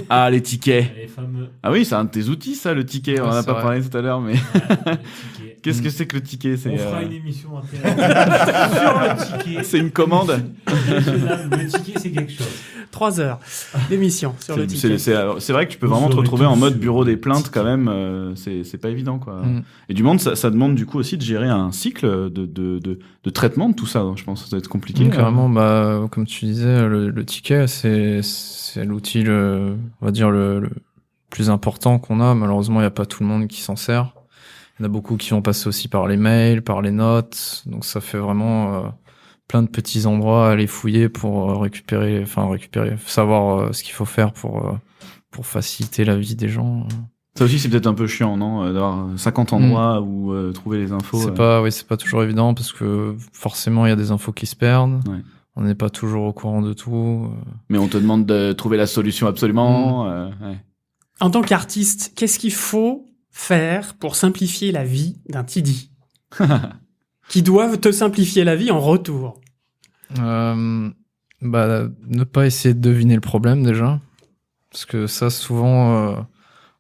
Ah, les tickets. Les fameux Ah oui, c'est un de tes outils, ça, le ticket. On en a c'est pas vrai. parlé tout à l'heure, mais les tickets. qu'est-ce que c'est que le ticket? On fera une émission intéressante sur le ticket. C'est une commande. Le ticket, c'est quelque chose. 3 heures d'émission sur le ticket. C'est vrai que tu peux Vous vraiment te aurez retrouver en tous mode bureau le des plaintes ticket. quand même. C'est pas évident, quoi. Mm. Et du monde, ça demande du coup aussi de gérer un cycle de traitement de tout ça. Je pense que ça va être compliqué. Carrément, bah, comme tu disais, le ticket, c'est l'outil, on va dire, le plus important qu'on a. Malheureusement, il n'y a pas tout le monde qui s'en sert. Il y en a beaucoup qui vont passer aussi par les mails, par les notes. Donc, ça fait vraiment plein de petits endroits à aller fouiller pour récupérer, savoir ce qu'il faut faire pour faciliter la vie des gens. Ça aussi, c'est peut-être un peu chiant, non? D'avoir 50 endroits où trouver les infos. C'est pas toujours évident parce que forcément, il y a des infos qui se perdent. Ouais. On n'est pas toujours au courant de tout. Mais on te demande de trouver la solution absolument. Ouais. En tant qu'artiste, qu'est-ce qu'il faut faire pour simplifier la vie d'un TD qui doivent te simplifier la vie en retour? Ne pas essayer de deviner le problème déjà, parce que ça souvent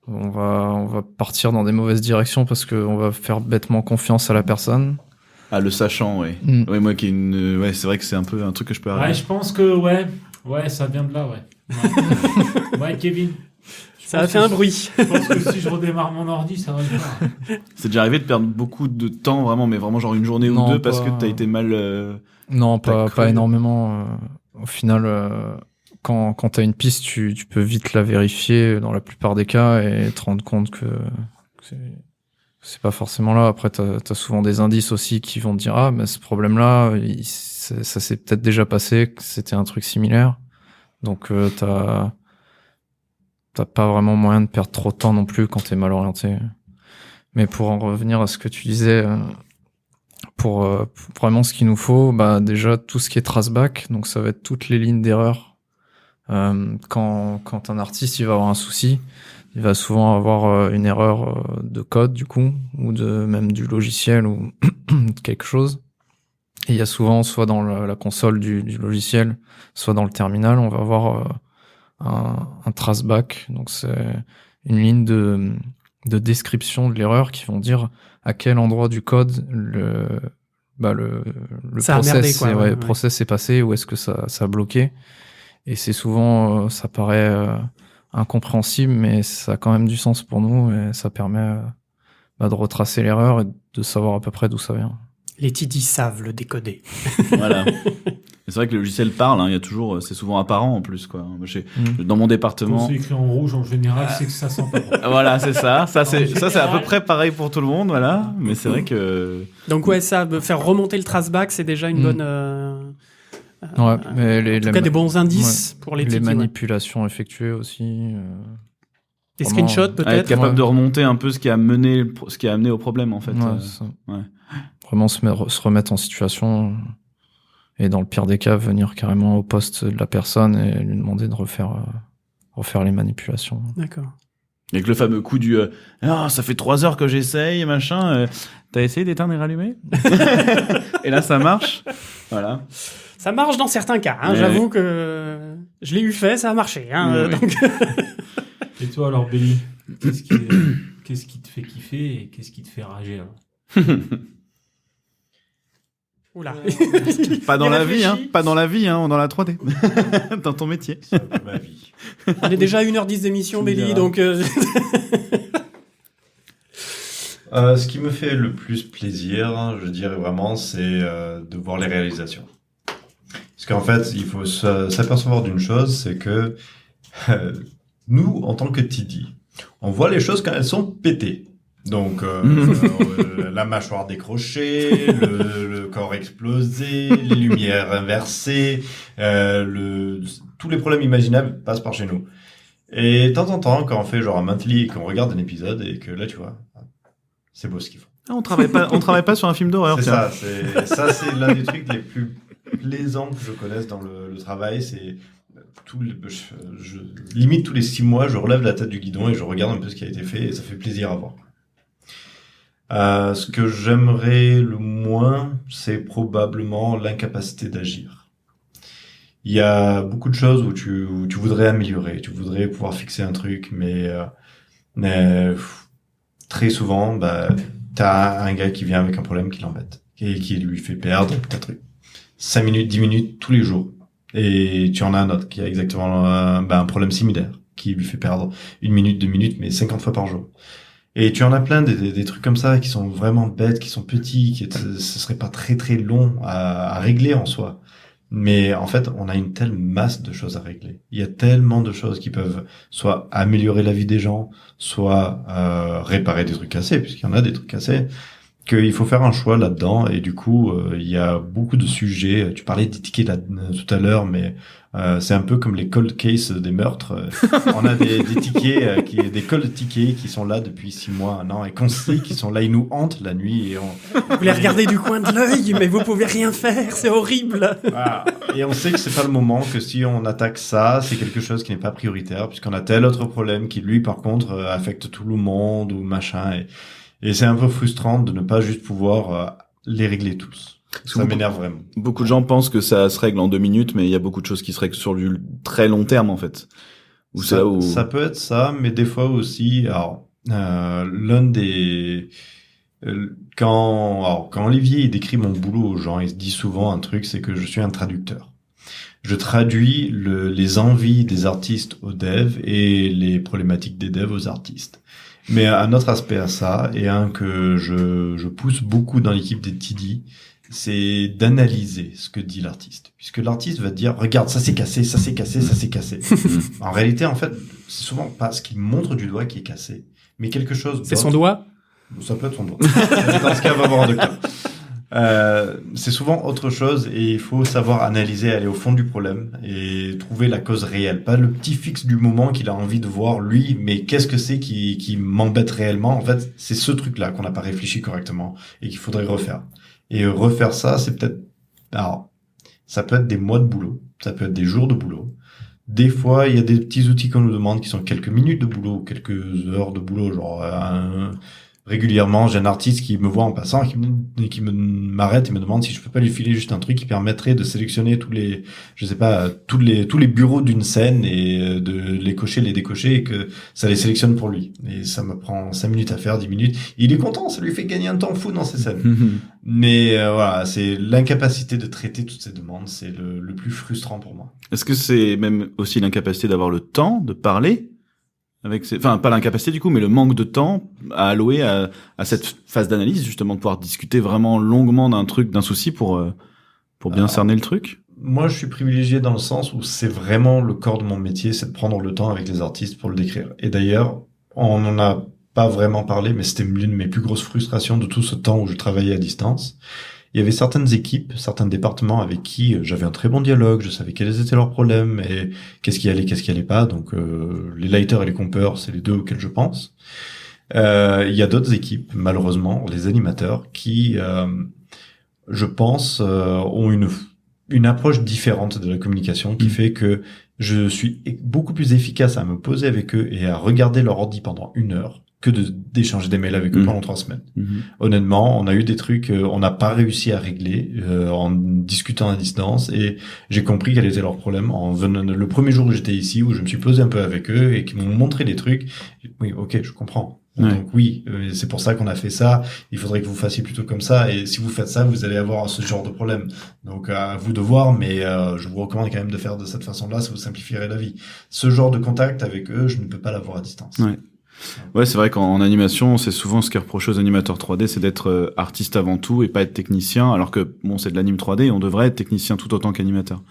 on va partir dans des mauvaises directions parce qu'on va faire bêtement confiance à la personne. Ah, le sachant, ouais. Ouais, moi qui ai ouais, c'est vrai que c'est un peu un truc que je peux Ouais, arriver. je pense que, ouais, ça vient de là, ouais. Ouais, Kevin. Ça a fait un bruit. Je pense que si je redémarre mon ordi, ça va le faire. C'est déjà arrivé de perdre beaucoup de temps, vraiment, mais vraiment genre une journée Non, ou deux parce pas- que t'as été mal. Non, T'as pas cru. énormément. Au final, quand t'as une piste, tu peux vite la vérifier dans la plupart des cas et te rendre compte que c'est pas forcément là. Après, t'as souvent des indices aussi qui vont te dire ah, mais ce problème-là, ça s'est peut-être déjà passé, que c'était un truc similaire. Donc t'as pas vraiment moyen de perdre trop de temps non plus quand t'es mal orienté. Mais pour en revenir à ce que tu disais, pour vraiment ce qu'il nous faut, bah déjà tout ce qui est traceback, donc ça va être toutes les lignes d'erreur. Quand un artiste il va avoir un souci, il va souvent avoir une erreur de code du coup, ou même du logiciel ou quelque chose. Et il y a souvent soit dans la console du logiciel, soit dans le terminal, on va avoir un traceback. Donc c'est une ligne de description de l'erreur qui vont dire à quel endroit du code le Ça a process, merdé, quoi, ouais. process est passé, où est-ce que ça a bloqué. Et c'est souvent, ça paraît incompréhensible, mais ça a quand même du sens pour nous et ça permet de retracer l'erreur et de savoir à peu près d'où ça vient. Les TD savent le décoder. Voilà. Et c'est vrai que le logiciel parle, hein, il y a toujours, c'est souvent apparent en plus, quoi. Moi, dans mon Quand département. c'est écrit en rouge, en général, c'est que ça sent pas bon. Voilà, c'est ça. Ça, c'est à peu général. près pareil pour tout le monde, voilà. Mais c'est vrai que. Donc ouais, ça, faire remonter le traceback, c'est déjà une bonne... Ouais, mais en tout cas, des bons indices pour les les TD. Ouais. manipulations effectuées aussi. Des vraiment, screenshots, Être peut-être. capable Ouais. de remonter un peu ce qui a amené au problème, en fait. Ouais, c'est ça. ouais. Vraiment se remettre en situation et dans le pire des cas, venir carrément au poste de la personne et lui demander de refaire les manipulations. D'accord. Avec le fameux coup du ah, ça fait 3 heures que j'essaye, machin. T'as essayé d'éteindre et rallumer et là, ça marche. Voilà. Ça marche dans certains cas. Hein, Ouais. J'avoue que je l'ai eu fait, ça a marché. Hein, Ouais. donc... Et toi, alors, Billy, qu'est-ce qui te fait kiffer et qu'est-ce qui te fait rager alors Oula. Pas dans Il la vie, hein. réfléchit. Pas dans la vie, hein. Dans la 3D. Dans ton métier. Ma vie. On est déjà à 1h10 d'émission, Tu Béli, verras. donc... Ce qui me fait le plus plaisir, je dirais vraiment, c'est de voir les réalisations. Parce qu'en fait, il faut s'apercevoir d'une chose, c'est que nous, en tant que TD, on voit les choses quand elles sont pétées. Donc, la mâchoire décrochée, le corps explosé, les lumières inversées, tous les problèmes imaginables passent par chez nous. Et de temps en temps, quand on fait genre un monthly et qu'on regarde un épisode et que là, tu vois, c'est beau ce qu'ils font. Ah, on travaille pas sur un film d'horreur, C'est tiens. c'est l'un des trucs les plus plaisants que je connaisse dans le travail. C'est limite tous les 6 mois, je relève la tête du guidon et je regarde un peu ce qui a été fait et ça fait plaisir à voir. Ce que j'aimerais le moins, c'est probablement l'incapacité d'agir. Il y a beaucoup de choses où tu voudrais améliorer, tu voudrais pouvoir fixer un truc, mais très souvent, t'as un gars qui vient avec un problème qui l'embête et qui lui fait perdre peut-être 5 minutes, 10 minutes tous les jours. Et tu en as un autre qui a exactement un problème similaire, qui lui fait perdre 1 minute, 2 minutes, mais 50 fois par jour. Et tu en as plein des trucs comme ça qui sont vraiment bêtes, qui sont petits, ce serait pas très très long à régler en soi. Mais en fait, on a une telle masse de choses à régler. Il y a tellement de choses qui peuvent soit améliorer la vie des gens, soit réparer des trucs cassés, puisqu'il y en a des trucs cassés, qu'il faut faire un choix là-dedans. Et du coup, il y a beaucoup de sujets. Tu parlais des tickets là, tout à l'heure, mais c'est un peu comme les cold cases des meurtres. On a des tickets, des cold tickets qui sont là depuis 6 mois, 1 an, et qu'on sait qu'ils sont là, ils nous hantent la nuit. Et Vous les regardez du coin de l'œil, mais vous pouvez rien faire, c'est horrible. voilà. Et on sait que c'est pas le moment, que si on attaque ça, c'est quelque chose qui n'est pas prioritaire, puisqu'on a tel autre problème qui, lui, par contre, affecte tout le monde ou machin. Et c'est un peu frustrant de ne pas juste pouvoir les régler tous. Ça m'énerve vraiment. Beaucoup de gens pensent que ça se règle en 2 minutes, mais il y a beaucoup de choses qui se règlent sur du très long terme, en fait. Ou Ça peut être ça, mais des fois aussi, alors, l'un des Quand Olivier il décrit mon boulot aux gens, il se dit souvent un truc, c'est que je suis un traducteur. Je traduis les envies des artistes aux devs et les problématiques des devs aux artistes. Mais un autre aspect à ça, et un que je pousse beaucoup dans l'équipe des TD, c'est d'analyser ce que dit l'artiste. Puisque l'artiste va te dire, regarde, ça s'est cassé, ça s'est cassé, ça s'est cassé. En réalité, en fait, c'est souvent pas ce qu'il montre du doigt qui est cassé, mais quelque chose C'est d'autre. son doigt? Ça peut être son doigt. Dans ce cas, va voir un docteur. C'est souvent autre chose et il faut savoir analyser, aller au fond du problème et trouver la cause réelle. Pas le petit fixe du moment qu'il a envie de voir lui, mais qu'est-ce que c'est qui m'embête réellement. En fait, c'est ce truc-là qu'on n'a pas réfléchi correctement et qu'il faudrait refaire. Et refaire ça, c'est peut-être... Alors, ça peut être des mois de boulot, ça peut être des jours de boulot. Des fois, il y a des petits outils qu'on nous demande qui sont quelques minutes de boulot, quelques heures de boulot, genre... Régulièrement, j'ai un artiste qui me voit en passant, qui m'arrête et me demande si je peux pas lui filer juste un truc qui permettrait de sélectionner tous les bureaux d'une scène et de les cocher, les décocher et que ça les sélectionne pour lui. Et ça me prend 5 minutes à faire, 10 minutes. Il est content, ça lui fait gagner un temps fou dans ses scènes. Mais voilà, c'est l'incapacité de traiter toutes ces demandes, c'est le plus frustrant pour moi. Est-ce que c'est même aussi l'incapacité d'avoir le temps de parler enfin, pas l'incapacité du coup, mais le manque de temps à allouer à cette phase d'analyse, justement, de pouvoir discuter vraiment longuement d'un souci pour bien cerner le truc? Moi, je suis privilégié dans le sens où c'est vraiment le corps de mon métier, c'est de prendre le temps avec les artistes pour le décrire. Et d'ailleurs, on n'en a pas vraiment parlé, mais c'était l'une de mes plus grosses frustrations de tout ce temps où je travaillais à distance. Il y avait certaines équipes, certains départements avec qui j'avais un très bon dialogue, je savais quels étaient leurs problèmes et qu'est-ce qui allait pas. Donc les lighters et les compeurs, c'est les deux auxquels je pense. Il y a d'autres équipes, malheureusement, les animateurs, qui, je pense, ont une approche différente de la communication qui fait que je suis beaucoup plus efficace à me poser avec eux et à regarder leur ordi pendant 1 heure que d'échanger des mails avec eux pendant 3 semaines. Honnêtement, on a eu des trucs on n'a pas réussi à régler en discutant à distance et j'ai compris quel était leur problème le premier jour où j'étais ici, où je me suis posé un peu avec eux et qui m'ont montré des trucs. Oui, ok, je comprends. Ouais. Donc oui, c'est pour ça qu'on a fait ça. Il faudrait que vous fassiez plutôt comme ça. Et si vous faites ça, vous allez avoir ce genre de problème. Donc à vous de voir, mais je vous recommande quand même de faire de cette façon-là, ça vous simplifierait la vie. Ce genre de contact avec eux, je ne peux pas l'avoir à distance. Ouais, c'est vrai qu'en animation, c'est souvent ce qui est reproché aux animateurs 3D, c'est d'être artiste avant tout et pas être technicien, alors que bon, c'est de l'anime 3D et on devrait être technicien tout autant qu'animateur.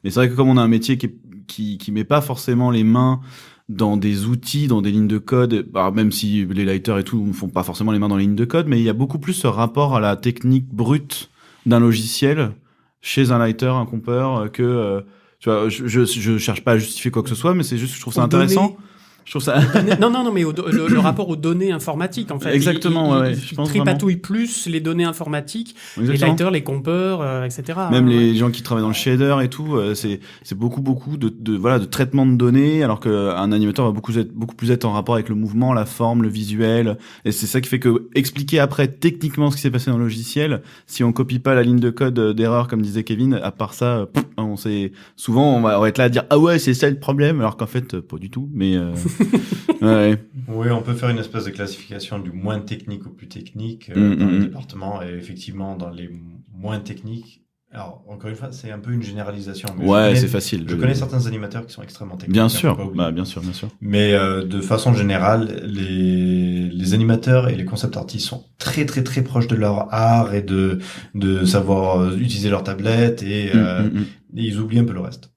Mais c'est vrai que comme on a un métier qui met pas forcément les mains dans des outils, dans des lignes de code, bah, même si les lighters et tout ne font pas forcément les mains dans les lignes de code, mais il y a beaucoup plus ce rapport à la technique brute d'un logiciel chez un lighter, un compeur, que tu vois, je cherche pas à justifier quoi que ce soit, mais c'est juste que je trouve ça intéressant. Je trouve ça... Non, mais le rapport aux données informatiques, en fait. Exactement, je pense tripatouille plus les données informatiques, exactement. Les lighters, les compeurs, etc. Même les gens qui travaillent dans le shader et tout, c'est beaucoup de traitement de données, alors qu'un animateur va beaucoup plus être en rapport avec le mouvement, la forme, le visuel, et c'est ça qui fait que expliquer après techniquement ce qui s'est passé dans le logiciel, si on copie pas la ligne de code d'erreur, comme disait Kevin, à part ça, on sait, souvent on va être là à dire ah ouais c'est ça le problème, alors qu'en fait pas du tout, mais ouais. Oui, on peut faire une espèce de classification du moins technique au plus technique dans les départements, et effectivement dans les moins techniques. Alors encore une fois, c'est un peu une généralisation. Mais c'est facile. Je connais certains animateurs qui sont extrêmement techniques. Bien sûr, bien sûr. Mais de façon générale, les animateurs et les concept artistes sont très très très proches de leur art et de savoir utiliser leur tablette et ils oublient un peu le reste.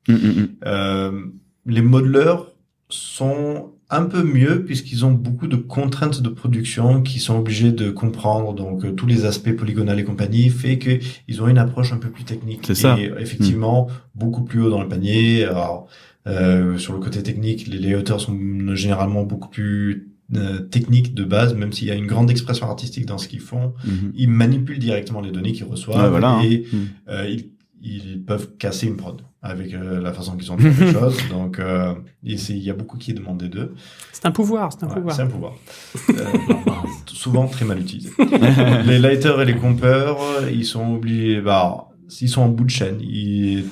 Les modeleurs sont un peu mieux puisqu'ils ont beaucoup de contraintes de production qui sont obligés de comprendre, donc tous les aspects polygonales et compagnie fait que ils ont une approche un peu plus technique. C'est ça. Et effectivement beaucoup plus haut dans le panier. Alors sur le côté technique, les layouts sont généralement beaucoup plus techniques de base, même s'il y a une grande expression artistique dans ce qu'ils font. Ils manipulent directement les données qu'ils reçoivent et ils peuvent casser une prod avec la façon qu'ils ont de faire les choses. Donc, il y a beaucoup qui est demandé d'eux. C'est un pouvoir. C'est un pouvoir. Souvent très mal utilisé. Les lighters et les compeurs, ils sont obligés, ils sont en bout de chaîne.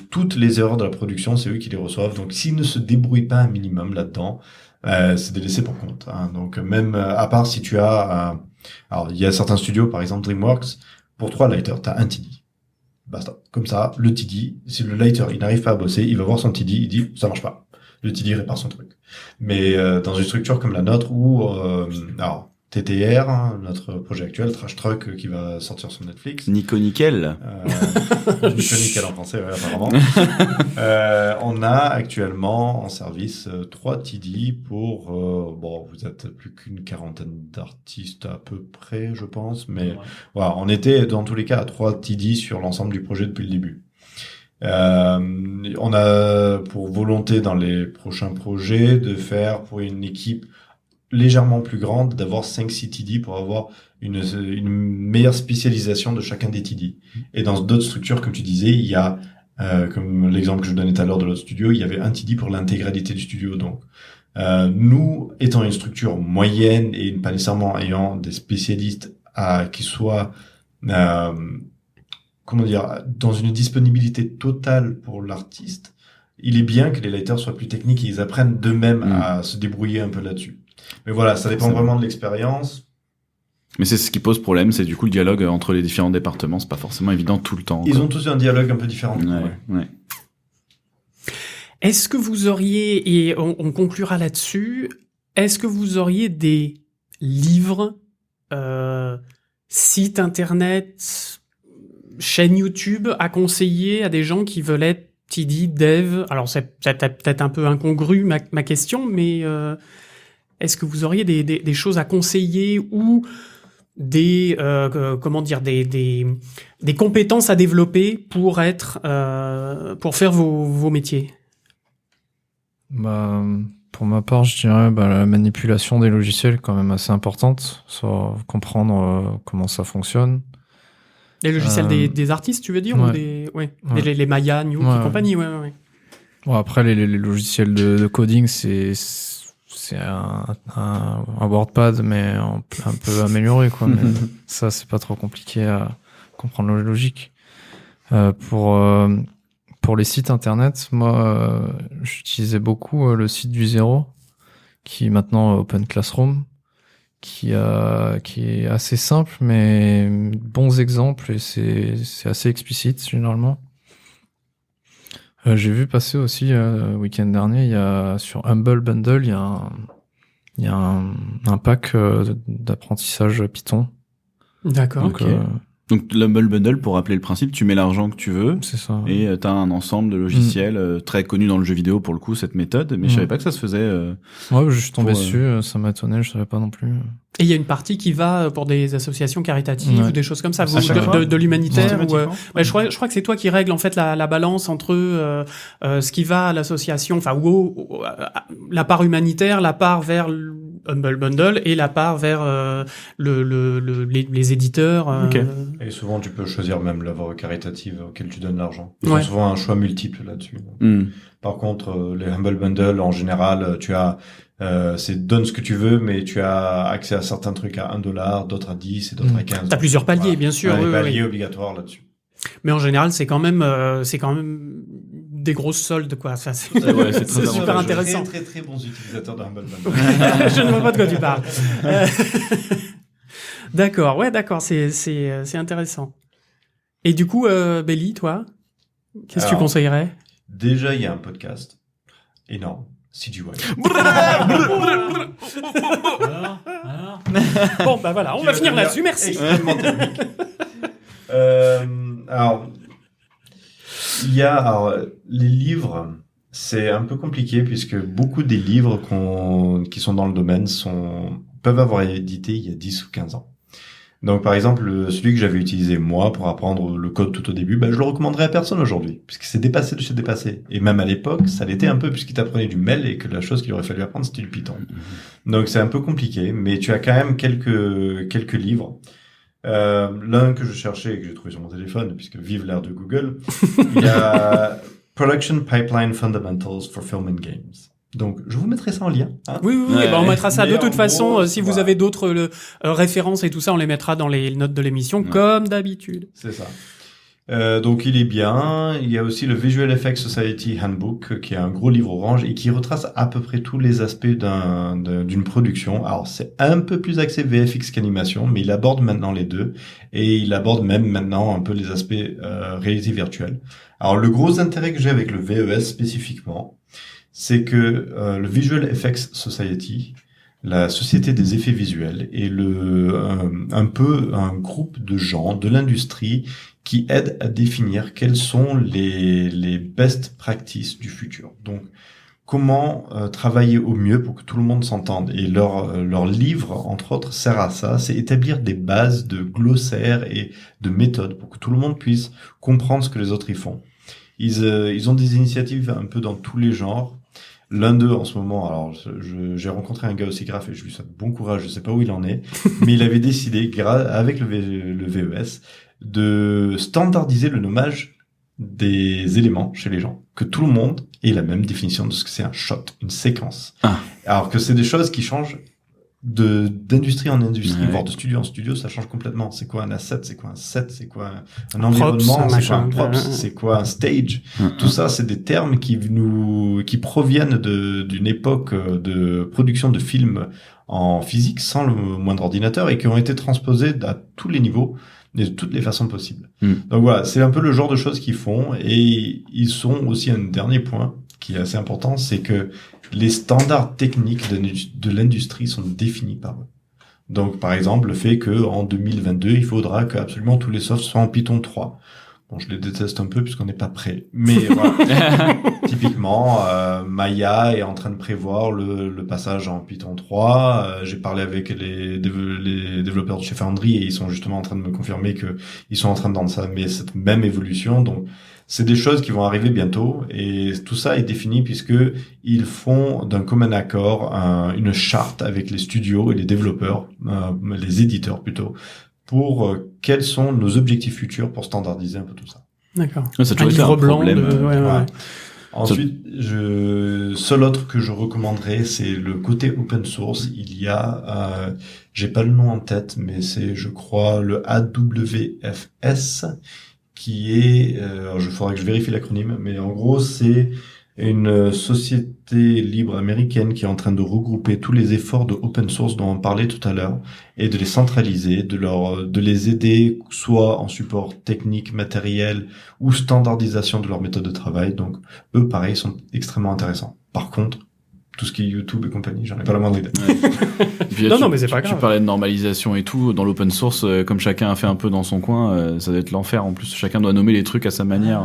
Toutes les erreurs de la production, c'est eux qui les reçoivent. Donc, s'ils ne se débrouillent pas un minimum là-dedans, c'est des laissés pour compte. Hein. Donc, même à part si tu as Alors, il y a certains studios, par exemple DreamWorks, pour 3 lighters, t'as un TD. Basta. Comme ça, le TD, si le lighter, il n'arrive pas à bosser, il va voir son TD, il dit, ça marche pas. Le TD répare son truc. Mais dans une structure comme la nôtre, où, alors, TTR, hein, notre projet actuel, Trash Truck, qui va sortir sur Netflix. Nico Nickel. Nico Nickel en français, ouais, apparemment. On a actuellement en service 3 TD pour, bon, vous êtes plus qu'une quarantaine d'artistes à peu près, je pense, mais voilà, on était dans tous les cas à 3 TD sur l'ensemble du projet depuis le début. On a pour volonté dans les prochains projets de faire pour une équipe légèrement plus grande, d'avoir 5-6 TD pour avoir une meilleure spécialisation de chacun des TD. Et dans d'autres structures, comme tu disais, il y a, comme l'exemple que je donnais tout à l'heure de l'autre studio, il y avait un TD pour l'intégralité du studio. Donc, nous, étant une structure moyenne et pas nécessairement ayant des spécialistes qui soient, comment dire, dans une disponibilité totale pour l'artiste, il est bien que les lighters soient plus techniques et ils apprennent d'eux-mêmes à se débrouiller un peu là-dessus. Mais voilà, ça dépend vraiment de l'expérience. Mais c'est ce qui pose problème, c'est du coup le dialogue entre les différents départements, c'est pas forcément évident tout le temps. Ils ont tous un dialogue un peu différent. Ouais. Est-ce que vous auriez, et on conclura là-dessus, est-ce que vous auriez des livres, sites internet, chaînes YouTube à conseiller à des gens qui veulent être TD, dev? Alors c'est peut-être un peu incongru ma question, mais est-ce que vous auriez des choses à conseiller ou des comment dire des compétences à développer pour être pour faire vos métiers? Bah, pour ma part, je dirais la manipulation des logiciels est quand même assez importante, comprendre comment ça fonctionne. Les logiciels des artistes, tu veux dire, ouais. ou les Maya, Nuke et compagnie, ouais. Bon, après les logiciels de coding, c'est un WordPad mais un peu amélioré, quoi. Mais ça, c'est pas trop compliqué à comprendre la logique. Pour les sites internet, moi, j'utilisais beaucoup le site du Zéro, qui est maintenant Open Classroom, qui est assez simple, mais bons exemples, et c'est assez explicite, généralement. J'ai vu passer aussi, week-end dernier, sur Humble Bundle, il y a un pack d'apprentissage Python. D'accord. Donc l'Humble Bundle, pour rappeler le principe, tu mets l'argent que tu veux, c'est ça. Et t'as un ensemble de logiciels très connus dans le jeu vidéo pour le coup, cette méthode, mais je savais pas que ça se faisait. Ouais, je suis tombé dessus, ça m'a étonné, je savais pas non plus. Et il y a une partie qui va pour des associations caritatives ou des choses comme ça, de l'humanitaire. Je crois que c'est toi qui règles en fait la balance entre ce qui va à l'association, enfin la part humanitaire, la part vers Humble Bundle et la part vers les éditeurs. Et souvent, tu peux choisir même l'œuvre caritative auquel tu donnes l'argent. Ils ont souvent un choix multiple là-dessus. Par contre, les Humble Bundle, en général, tu as donne ce que tu veux, mais tu as accès à certains trucs à $1, d'autres à 10 et d'autres à 15. T'as plusieurs paliers, bien sûr. Des paliers obligatoires là-dessus. Mais en général, c'est quand même des grosses soldes, quoi. Ça, c'est très super intéressant. Très, très, très bons utilisateurs de Humble Bundle. Je ne vois pas de quoi tu parles. D'accord, c'est intéressant. Et du coup, Belly, toi, qu'est-ce que tu conseillerais? Déjà, il y a un podcast énorme. CGY. Bon, bah voilà, on va finir là-dessus, merci. Extrêmement technique. Alors, les livres, c'est un peu compliqué puisque beaucoup des livres qui sont dans le domaine peuvent avoir été édités il y a 10 ou 15 ans. Donc, par exemple, celui que j'avais utilisé moi pour apprendre le code tout au début, je le recommanderais à personne aujourd'hui, puisque c'est dépassé de chez dépassé. Et même à l'époque, ça l'était un peu, puisqu'il t'apprenait du MEL et que la chose qu'il aurait fallu apprendre, c'était du Python. Donc, c'est un peu compliqué, mais tu as quand même quelques livres. L'un que je cherchais et que j'ai trouvé sur mon téléphone, puisque vive l'ère de Google, il y a Production Pipeline Fundamentals for Film and Games. Donc, je vous mettrai ça en lien. Hein. Oui, on mettra ça. De toute façon, si vous avez d'autres références et tout ça, on les mettra dans les notes de l'émission, comme d'habitude. C'est ça. Donc il est bien. Il y a aussi le Visual Effects Society Handbook, qui est un gros livre orange et qui retrace à peu près tous les aspects d'une production. Alors c'est un peu plus axé VFX qu'animation, mais il aborde maintenant les deux et il aborde même maintenant un peu les aspects réalité virtuelle. Alors le gros intérêt que j'ai avec le VES spécifiquement, c'est que le Visual Effects Society, la Société des effets visuels, est un peu un groupe de gens de l'industrie qui aident à définir quelles sont les best practices du futur. Donc, comment travailler au mieux pour que tout le monde s'entende. Et leur livre, entre autres, sert à ça, c'est établir des bases de glossaires et de méthodes pour que tout le monde puisse comprendre ce que les autres y font. Ils ont des initiatives un peu dans tous les genres. L'un d'eux, en ce moment, alors j'ai rencontré un gars aussi graphe et je lui souhaite bon courage, je sais pas où il en est, mais il avait décidé, avec le VES, de standardiser le nommage des éléments chez les gens, que tout le monde ait la même définition de ce que c'est un shot, une séquence. Ah. Alors que c'est des choses qui changent d'industrie en industrie, Ouais. voire de studio en studio, ça change complètement. C'est quoi un asset, c'est quoi un set, c'est quoi un environnement, un c'est quoi un machin. props, c'est quoi un stage. Tout ça, c'est des termes qui proviennent d'une époque de production de films en physique sans le moindre ordinateur et qui ont été transposés à tous les niveaux et de toutes les façons possibles. Donc voilà, c'est un peu le genre de choses qu'ils font et ils sont aussi un dernier point qui est assez important, c'est que les standards techniques de l'industrie sont définis par eux. Donc, par exemple, le fait que en 2022, il faudra que absolument tous les softs soient en Python 3. Bon, je les déteste un peu puisqu'on n'est pas prêt. Mais voilà. Typiquement, Maya est en train de prévoir le passage en Python 3. J'ai parlé avec les développeurs de chez Foundry et ils sont justement en train de me confirmer que ils sont en train d'entamer cette même évolution. Donc, c'est des choses qui vont arriver bientôt et tout ça est défini puisque ils font d'un commun accord une charte avec les studios et les développeurs, les éditeurs plutôt, pour quels sont nos objectifs futurs pour standardiser un peu tout ça. D'accord. Ouais, ça a Un toujours été livre un blanc problème. ouais. Ouais. Ensuite, seul autre que je recommanderais, c'est le côté open source. Il y a, j'ai pas le nom en tête, mais c'est, je crois, le AWFS, qui est, il faudrait que je vérifie l'acronyme, mais en gros, c'est une société libre américaine qui est en train de regrouper tous les efforts de open source dont on parlait tout à l'heure et de les centraliser, de les aider soit en support technique, matériel ou standardisation de leur méthode de travail. Donc, eux, pareil, sont extrêmement intéressants. Par contre, tout ce qui est YouTube et compagnie, j'en ai pas la moindre idée. Puis, Non, mais c'est pas grave. Tu parlais de normalisation et tout. Dans l'open source, comme chacun a fait un peu dans son coin, ça doit être l'enfer. En plus, chacun doit nommer les trucs à sa manière.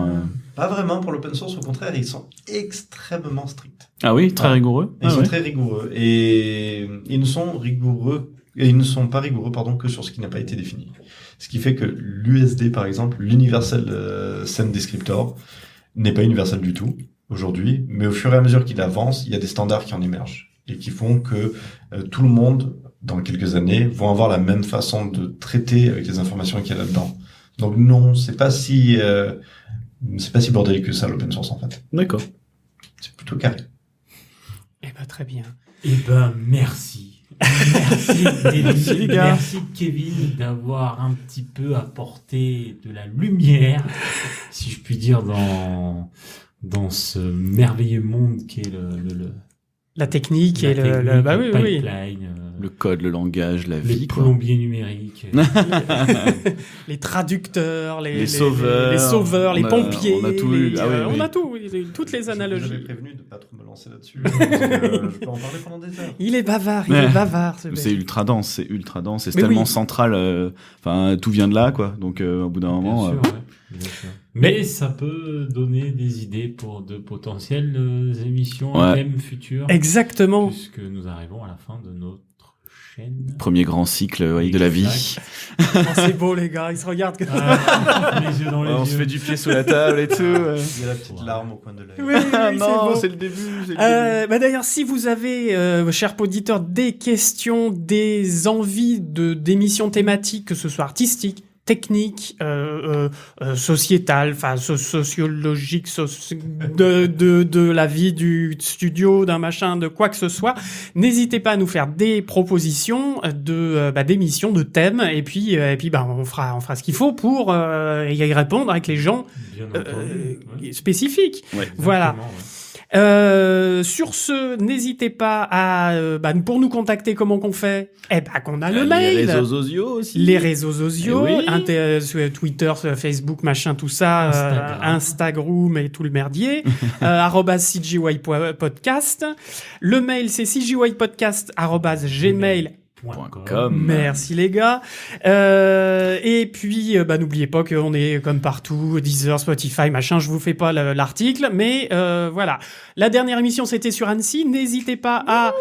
Pas vraiment pour l'open source, au contraire, ils sont extrêmement stricts. Ah oui, très Ah. rigoureux. Ils Ah sont ouais. très rigoureux et ils ne sont pas rigoureux que sur ce qui n'a pas été défini. Ce qui fait que l'USD par exemple, l'Universal Scene Descriptor n'est pas universel du tout aujourd'hui, mais au fur et à mesure qu'il avance, il y a des standards qui en émergent et qui font que tout le monde dans quelques années vont avoir la même façon de traiter avec les informations qu'il y a là-dedans. Donc non, c'est pas si bordélique que ça l'open source en fait. D'accord. C'est plutôt carré. Eh ben, très bien. Eh ben, merci. Merci, Merci, les gars. Merci, Kevin, d'avoir un petit peu apporté de la lumière, si je puis dire, dans ce merveilleux monde qui est La technique et la technique, bah oui, le oui. pipeline, Le code, le langage, la les vie, quoi. plombiers numériques. Les traducteurs, les sauveurs, les sauveurs, les on a- pompiers. on a tout eu. Ah oui, on oui. a tout, oui, toutes les analogies. J'avais prévenu de pas trop me lancer là-dessus. parce que, je peux en parler pendant des heures. Il est bavard, il Ouais. est bavard. Ce C'est mec. ultra dense, c'est Mais tellement oui. central. Enfin, tout vient de là, quoi. Donc, au bout d'un moment. Bien sûr, ouais, bien sûr. Mais ça peut donner des idées pour de potentielles émissions à Ouais. thème futur, Exactement. puisque nous arrivons à la fin de notre chaîne. Premier grand cycle de la vie. Oh, c'est beau, les gars, ils se regardent. Ah, les yeux dans les on yeux. se fait du pied sous la table et tout. Il y a la petite Ouais. larme au coin de l'œil. Oui, oui, Ah c'est non, beau. c'est le début. c'est le début. Bah d'ailleurs, si vous avez, chers auditeurs, des questions, des envies d'émissions thématiques, que ce soit artistiques, techniques, sociétales, enfin sociologiques, de la vie du studio, d'un machin, de quoi que ce soit, n'hésitez pas à nous faire des propositions d'émissions, de thèmes, et puis on fera ce qu'il faut pour y répondre avec les gens Bien entendu, ouais. spécifiques. Ouais. Voilà. Exactement, ouais. Sur ce, n'hésitez pas à pour nous contacter, comment qu'on fait? Qu'on a le Les mail. réseaux sociaux aussi. Les réseaux sociaux, Eh oui. sur Twitter, sur Facebook, machin, tout ça, Instagram et tout le merdier, @CGY podcast. Le mail, c'est cgypodcast@gmail.com. .com. Merci les gars. Et puis, n'oubliez pas qu'on est comme partout, Deezer, Spotify, machin. Je vous fais pas l'article, mais voilà. La dernière émission, c'était sur Annecy. N'hésitez pas à,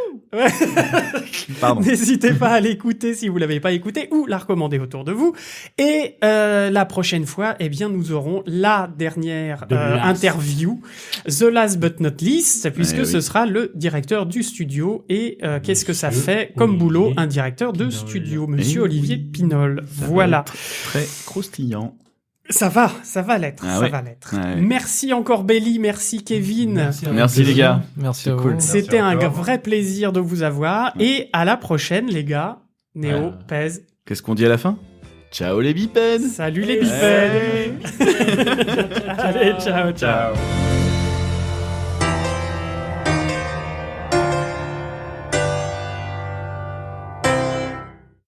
Pardon. n'hésitez pas à l'écouter si vous l'avez pas écouté ou la recommander autour de vous. Et la prochaine fois, nous aurons la dernière The last. interview, the last but not least, puisque oui. ce sera le directeur du studio. Et qu'est-ce que ça Monsieur fait comme Olivier boulot, un directeur de Pinol. studio, Monsieur Eh Olivier oui. Pinol. Ça va Voilà. être Très croustillant. Ça va l'être, Ah ça ouais. va l'être. Ouais. Merci encore Belly, merci Kevin. Merci, à Merci vous. les gars. Merci C'est à cool. vous. C'était un encore. vrai plaisir de vous avoir. Et à la prochaine, les gars. Néo, Ouais. pèse. Qu'est-ce qu'on dit à la fin? Ciao les bipèdes. Salut les bipèdes. Allez, ciao, ciao. Ciao.